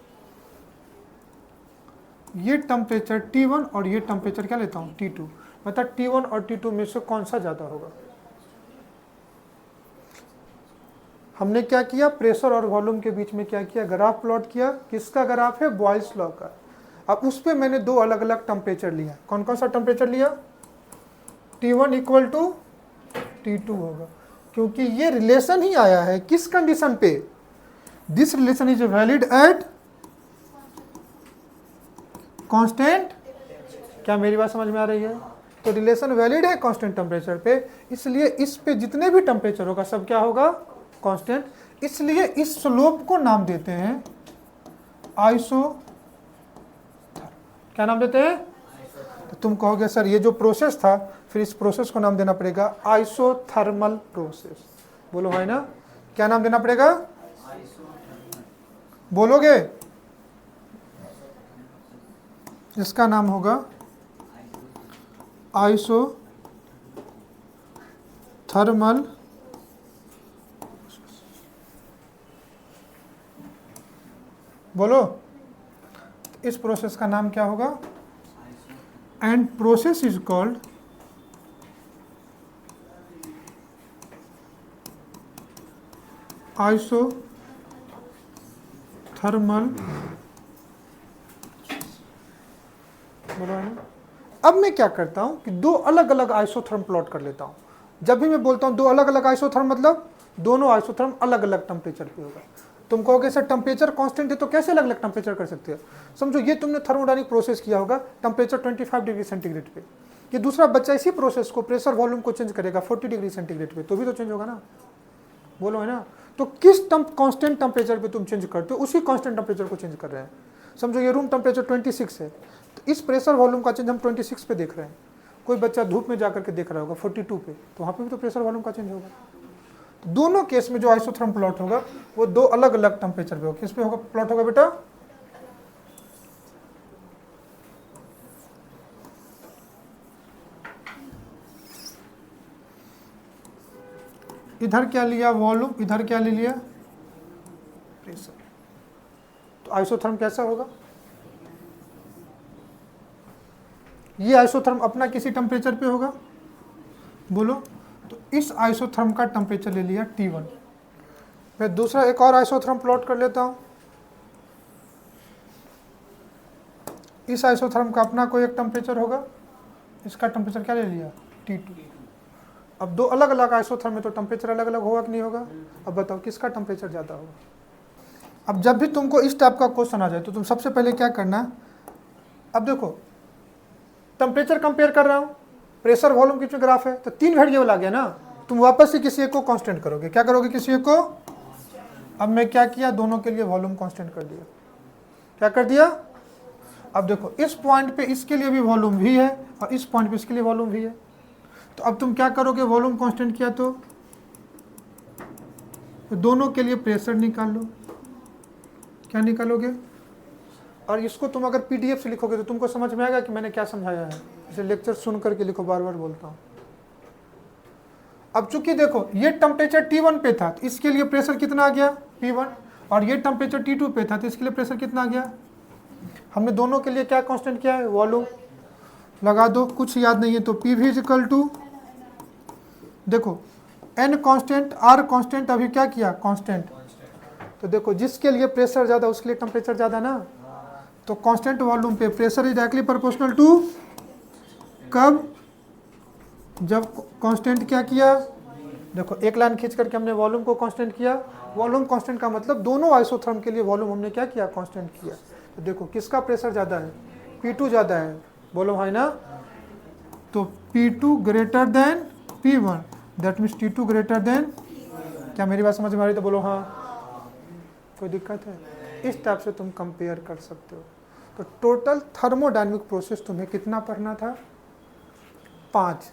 ये टेम्परेचर T1 और ये टेम्परेचर क्या लेता हूँ T2, मतलब T1 और T2 में से कौन सा ज़्यादा होगा। हमने क्या किया, प्रेशर और वॉल्यूम के बीच में क्या किया, ग्राफ प्लॉट किया। किसका ग्राफ है, बॉयल्स लॉ का। अब उस पर मैंने दो अलग अलग टेम्परेचर लिया। कौन कौन सा टेम्परेचर लिया, T1 इक्वल टू T2 होगा, क्योंकि ये रिलेशन ही आया है किस कंडीशन पे, this relation is valid at constant. क्या मेरी बात समझ में आ रही है। तो रिलेशन वैलिड है कांस्टेंट टेम्परेचर पे, इसलिए इस पे जितने भी टेम्परेचर होगा सब क्या होगा, कांस्टेंट। इसलिए इस स्लोप को नाम देते हैं आइसो, क्या नाम देते हैं। तो तुम कहोगे सर ये जो प्रोसेस था, फिर इस प्रोसेस को नाम देना पड़ेगा आइसोथर्मल प्रोसेस। बोलो भाई ना, क्या नाम देना पड़ेगा, बोलोगे। इसका नाम होगा आइसोथर्मल, बोलो। इस प्रोसेस का नाम क्या होगा, and process is called isothermal. बोलो है ना। अब मैं क्या करता हूं कि दो अलग अलग आइसोथर्म प्लॉट कर लेता हूं। जब भी मैं बोलता हूं दो अलग अलग आइसोथर्म, मतलब दोनों आइसोथर्म अलग अलग टेम्परेचर पे होगा। तुम कहोगे सर टेम्परेचर कांस्टेंट है तो कैसे अलग अलग टेम्परेचर कर सकते हो। समझो ये तुमने थर्मोडायनामिक प्रोसेस किया होगा टेम्परेचर 25 डिग्री सेंटीग्रेड पे, ये दूसरा बच्चा इसी प्रोसेस को प्रेशर वॉल्यूम को चेंज करेगा 40 डिग्री सेंटीग्रेड पे, तो भी तो चेंज होगा ना। बोलो है ना। तो किस कांस्टेंट टेम्परेचर पे तुम चेंज करते हो, उसी कांस्टेंट टेम्परेचर को चेंज कर रहे हैं। समझो ये रूम टेम्परेचर 26 है, तो इस प्रेशर वॉल्यूम का चेंज हम 26 पे देख रहे हैं। कोई बच्चा धूप में जाकर के देख रहा होगा 42 पे, तो वहाँ पे भी तो प्रेशर वॉल्यूम का चेंज होगा। तो दोनों केस में जो आइसोथर्म प्लॉट होगा वो दो अलग अलग टेम्परेचर पे होगा। किस पे होगा प्लॉट होगा बेटा, इधर क्या लिया वॉल्यूम, इधर क्या ले लिया प्रेशर। तो आइसोथर्म कैसा होगा, ये आइसोथर्म अपना किसी टेम्परेचर पे होगा, बोलो। तो इस आइसोथर्म का टेम्परेचर ले लिया T1। मैं दूसरा एक और आइसोथर्म प्लॉट कर लेता हूं। इस आइसोथर्म का अपना कोई एक टेम्परेचर होगा, इसका टेम्परेचर क्या ले लिया T2। अब दो अलग अलग आइसोथर्म में तो टेम्परेचर अलग अलग होगा कि नहीं होगा। अब बताओ किसका टेम्परेचर ज़्यादा होगा। अब जब भी तुमको इस टाइप का क्वेश्चन आ जाए तो तुम सबसे पहले क्या करना, अब देखो टेम्परेचर कंपेयर कर रहा हूँ, प्रेशर वॉल्यूम की ग्राफ है, तो तीन वेरिएबल आ गया ना। तुम वापस से किसी एक को कांस्टेंट करोगे, क्या करोगे किसी एक को। अब मैं क्या किया, दोनों के लिए वॉल्यूम कांस्टेंट कर दिया। क्या कर दिया, अब देखो इस पॉइंट पे इसके लिए भी वॉल्यूम भी है और इस पॉइंट पे इसके लिए वॉल्यूम भी है। तो अब तुम क्या करोगे, वॉल्यूम कांस्टेंट किया तो दोनों के लिए प्रेशर निकाल लो। क्या निकालोगे, और इसको तुम अगर PDF से लिखोगे तो तुमको समझ में आएगा कि मैंने क्या समझाया है। इसे लेक्चर सुन करके लिखो, बार बार बोलता हूँ। अब चूंकि देखो ये टेम्परेचर T1 पे था तो इसके लिए प्रेशर कितना आ गया P1, और ये टेम्परेचर T2 पे था तो इसके लिए प्रेशर कितना आ गया। हमने दोनों के लिए क्या कांस्टेंट किया है, वॉल्यूम। लगा दो, कुछ याद नहीं है तो PV इक्वल टू, देखो N कांस्टेंट R कांस्टेंट, अभी क्या किया कांस्टेंट। तो देखो जिसके लिए प्रेशर ज़्यादा उसके लिए टेम्परेचर ज़्यादा ना। तो कांस्टेंट वॉल्यूम पे pressure is directly proportional to, कब, जब कांस्टेंट क्या किया, देखो एक लाइन खींच करके हमने वॉल्यूम को कांस्टेंट किया। वॉल्यूम कांस्टेंट का मतलब दोनों आइसोथर्म के लिए वॉल्यूम हमने क्या किया, कांस्टेंट किया। तो देखो किसका प्रेशर ज़्यादा है, P2 ज़्यादा है, बोलो भाई ना। तो P2 greater than P1, that means T2 greater than, क्या मेरी बात समझ में आ रही तो बोलो हाँ। कोई दिक्कत है, इस टाइप से तुम कंपेयर कर सकते हो। तो टोटल थर्मोडायनामिक प्रोसेस तुम्हें कितना पढ़ना था, 5,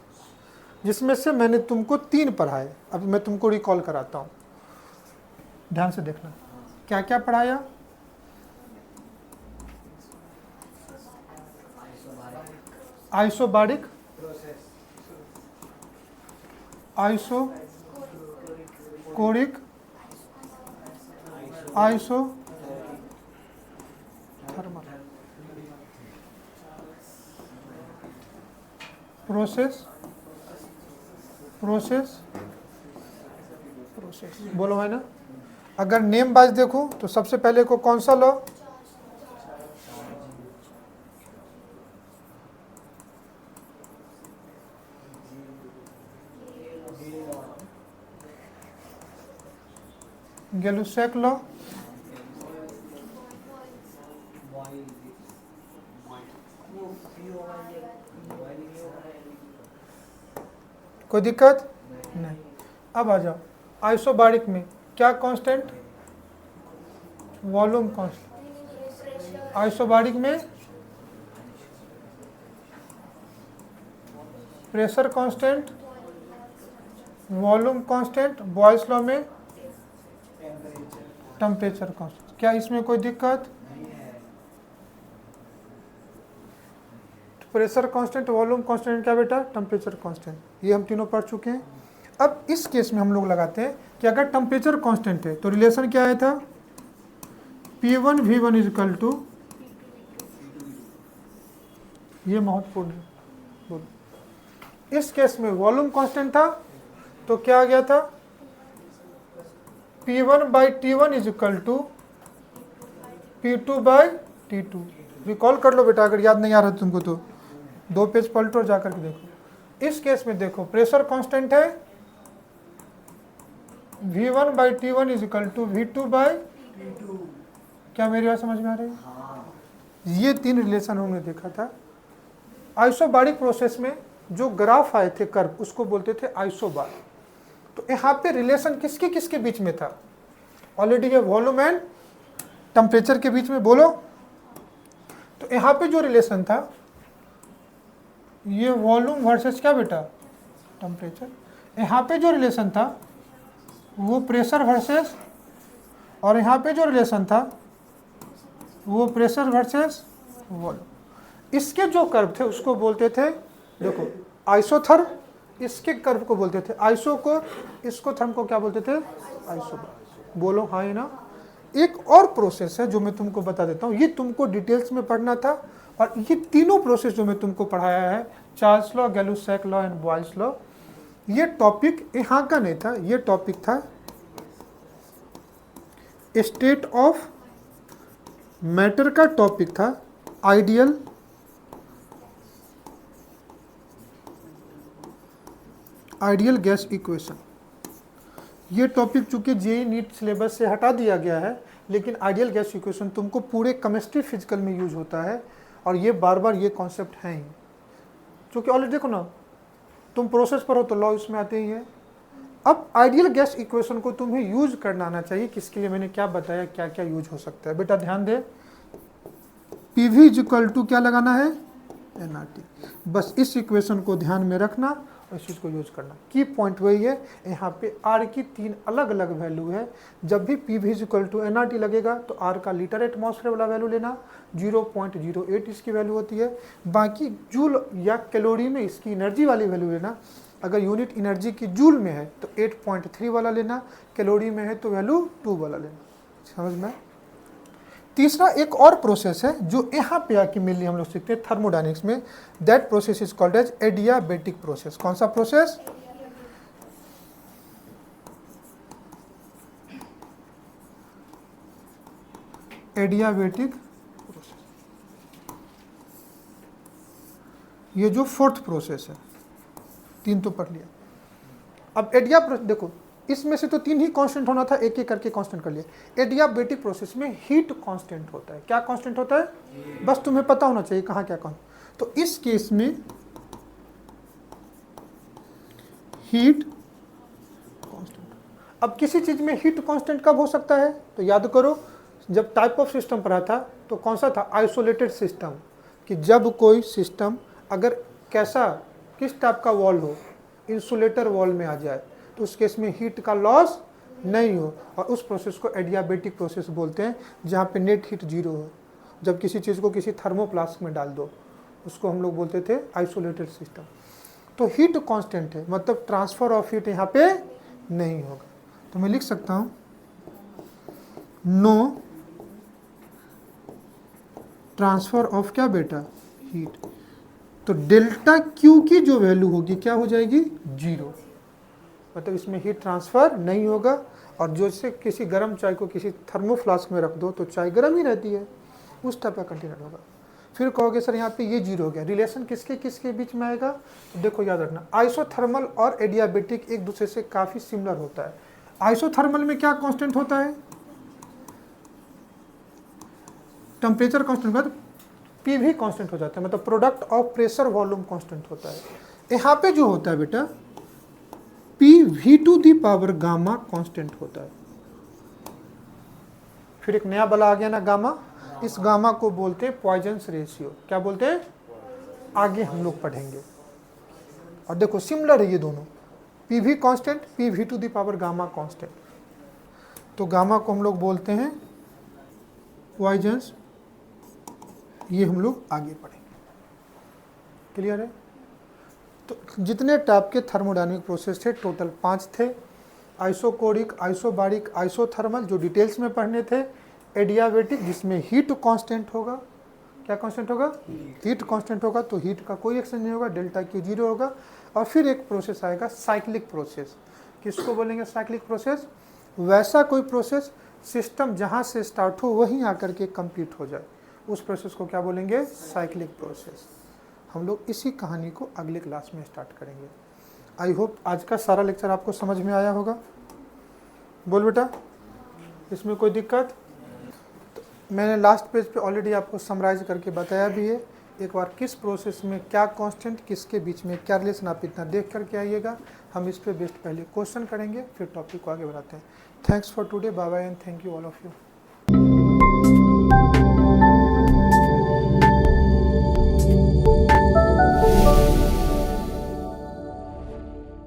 जिसमें से मैंने तुमको 3 पढ़ाए। अब मैं तुमको रिकॉल कराता हूँ, ध्यान से देखना क्या क्या पढ़ाया। Isobaric, isochoric, isothermal. प्रोसेस बोलो है ना। अगर नेम वाइज देखो तो सबसे पहले को कौन सा लॉ, गैलुसैक लॉ, कोई दिक्कत नहीं। अब आ जाओ आइसोबारिक में क्या कांस्टेंट, वॉल्यूम कांस्टेंट। आइसोबारिक में pressure constant, volume constant, Boyle's law में टेम्परेचर कांस्टेंट। क्या इसमें कोई दिक्कत? प्रेशर कांस्टेंट, वॉल्यूम कांस्टेंट, क्या बेटा टेम्परेचर कांस्टेंट, ये हम तीनों पढ़ चुके हैं। अब इस केस में हम लोग लगाते हैं कि अगर टेम्परेचर कांस्टेंट है तो रिलेशन क्या आया था, P1 V1 is equal to, ये महत्वपूर्ण है बोलो। इस केस में वॉल्यूम कांस्टेंट था तो क्या आ गया था, P1 by T1 is equal to P2 by T2। Recall कर लो बेटा अगर याद नहीं आ रहा तुमको तो 2 पेज पलटो और जाकर के देखो। इस केस में देखो प्रेशर कांस्टेंट है V1 by T1 is equal to V2 by T2। क्या मेरी बात समझ में आ रही है? हाँ। ये 3 रिलेशन हमने देखा था। आइसोबारिक प्रोसेस में जो ग्राफ आए थे कर्व उसको बोलते थे आइसोबार। तो यहाँ पे रिलेशन किसके किसके बीच में था, ऑलरेडी ये वॉल्यूम एंड टेम्परेचर के बीच में बोलो। तो यहाँ पे जो रिलेशन था ये वॉल्यूम वर्सेस क्या बेटा टेम्परेचर। यहाँ पे जो रिलेशन था वो प्रेशर वर्सेस, और यहाँ पे जो रिलेशन था वो प्रेशर वर्सेस वॉल्यूम। इसके जो कर्व थे उसको बोलते थे देखो आइसोथर्म, इसके कर्व को बोलते थे आइसोकोर, इसको थर्म को क्या बोलते थे आइसोबार। बोलो हाँ या ना। एक और प्रोसेस है जो मैं तुमको बता देता हूँ, ये तुमको डिटेल्स में पढ़ना था। और ये तीनों प्रोसेस जो मैं तुमको पढ़ाया है, Charles law, Gay Lussac law and Boyle's law, ये टॉपिक यहाँ का नहीं था, ये टॉपिक था स्टेट ऑफ मैटर का टॉपिक था, आइडियल गैस इक्वेशन। ये टॉपिक चूंकि जेईई नीट सिलेबस से हटा दिया गया है, लेकिन आइडियल गैस इक्वेशन तुमको पूरे केमिस्ट्री फिजिकल में यूज होता है और ये बार बार ये कॉन्सेप्ट है ही, क्योंकि ऑलरेडी देखो ना तुम प्रोसेस पर हो तो लॉ इसमें आते ही है। अब आइडियल गैस इक्वेशन को तुम्हें यूज करना आना चाहिए, किसके लिए मैंने क्या बताया, क्या क्या यूज हो सकता है। बेटा ध्यान दे, PV इज इक्वल टू क्या लगाना है nRT, बस इस इक्वेशन को ध्यान में रखना और इस चीज़ को यूज करना। की पॉइंट वही है, यहाँ पे R की 3 अलग अलग वैल्यू है। जब भी PV is equal to nRT लगेगा तो R का लीटर एटमॉस्फेयर वाला वैल्यू लेना, 0.08 इसकी वैल्यू होती है। बाकी जूल या कैलोरी में इसकी एनर्जी वाली वैल्यू लेना, अगर यूनिट एनर्जी की जूल में है तो 8.3 वाला लेना, कैलोरी में है तो वैल्यू 2 वाला लेना। समझ में? तीसरा एक और प्रोसेस है जो यहाँ पे आके मेनली हम लोग सीखते हैं थर्मोडायनेमिक्स में, that process is called as adiabatic process. कौन सा प्रोसेस? Adiabatic process. ये जो 4th प्रोसेस है, 3 तो पढ़ लिया। अब देखो इसमें से तो 3 ही कांस्टेंट होना था, एक एक करके कांस्टेंट कर लिया। एडियाबेटिक प्रोसेस में हीट कांस्टेंट होता है। क्या कांस्टेंट होता है? बस तुम्हें पता होना चाहिए कहाँ क्या कांस्टेंट। तो इस केस में हीट कांस्टेंट। अब किसी चीज में हीट कांस्टेंट कब हो सकता है तो याद करो, जब टाइप ऑफ सिस्टम पढ़ा था तो कौन सा था, आइसोलेटेड सिस्टम, कि जब कोई सिस्टम अगर कैसा किस टाइप का वॉल हो, इंसुलेटर वॉल में आ जाए तो उस केस में हीट का लॉस नहीं हो, और उस प्रोसेस को एडियाबेटिक प्रोसेस बोलते हैं, जहाँ पे नेट हीट 0 हो। जब किसी चीज़ को किसी थर्मोप्लास्क में डाल दो उसको हम लोग बोलते थे आइसोलेटेड सिस्टम। तो हीट कांस्टेंट है, मतलब ट्रांसफर ऑफ हीट यहाँ पे नहीं होगा। तो मैं लिख सकता हूँ नो ट्रांसफर ऑफ क्या बेटा, हीट। तो डेल्टा क्यू की जो वैल्यू होगी क्या हो जाएगी, 0, मतलब इसमें हीट ट्रांसफ़र नहीं होगा। और जो से किसी गर्म चाय को किसी थर्मोफ्लास्क में रख दो तो चाय गर्म ही रहती है, उस टाइप का कंटेनर होगा। फिर कहोगे सर यहाँ पे ये 0 हो गया, रिलेशन किसके किसके बीच में आएगा, तो देखो याद रखना आइसोथर्मल और एडियाबेटिक एक दूसरे से काफ़ी सिमिलर होता है। आइसोथर्मल में क्या कांस्टेंट होता है, टेम्परेचर कांस्टेंट होता है, पी भी कांस्टेंट हो जाता है, मतलब product of pressure volume constant होता है। यहाँ पे जो होता है बेटा P V to the power gamma constant होता है। फिर एक नया बला आ गया ना गामा, इस गामा को बोलते हैं पॉइजन्स रेशियो। क्या बोलते हैं, आगे हम लोग पढ़ेंगे। और देखो सिमिलर है ये दोनों, P V constant, P V to the power gamma constant. तो गामा को हम लोग बोलते हैं पॉइजन्स, ये हम लोग आगे पढ़ेंगे। क्लियर है। तो जितने टाइप के थर्मोडायनेमिक प्रोसेस थे टोटल 5 थे, आइसोकोरिक, आइसोबारिक, आइसोथर्मल जो डिटेल्स में पढ़ने थे, एडियाबेटिक जिसमें हीट कांस्टेंट होगा, क्या कांस्टेंट होगा, हीट कांस्टेंट होगा, तो हीट का कोई एक्शन नहीं होगा, डेल्टा क्यू 0 होगा। और फिर एक प्रोसेस आएगा साइक्लिक प्रोसेस, किसको बोलेंगे साइक्लिक प्रोसेस, वैसा कोई प्रोसेस सिस्टम जहाँ से स्टार्ट हो वहीं आकर के कंप्लीट हो जाए, उस प्रोसेस को क्या बोलेंगे, साइक्लिक प्रोसेस। हम लोग इसी कहानी को अगले क्लास में स्टार्ट करेंगे। आई होप आज का सारा लेक्चर आपको समझ में आया होगा। बोल बेटा, इसमें कोई दिक्कत, तो मैंने लास्ट पेज पे ऑलरेडी आपको समराइज करके बताया भी है। एक बार किस प्रोसेस में क्या कांस्टेंट, किसके बीच में क्या रिलेशन, आप इतना देख करके आइएगा। हम इस पे बेस्ट पहले क्वेश्चन करेंगे, फिर टॉपिक को आगे बढ़ाते हैं। Thanks for today, bye bye and thank you all of you.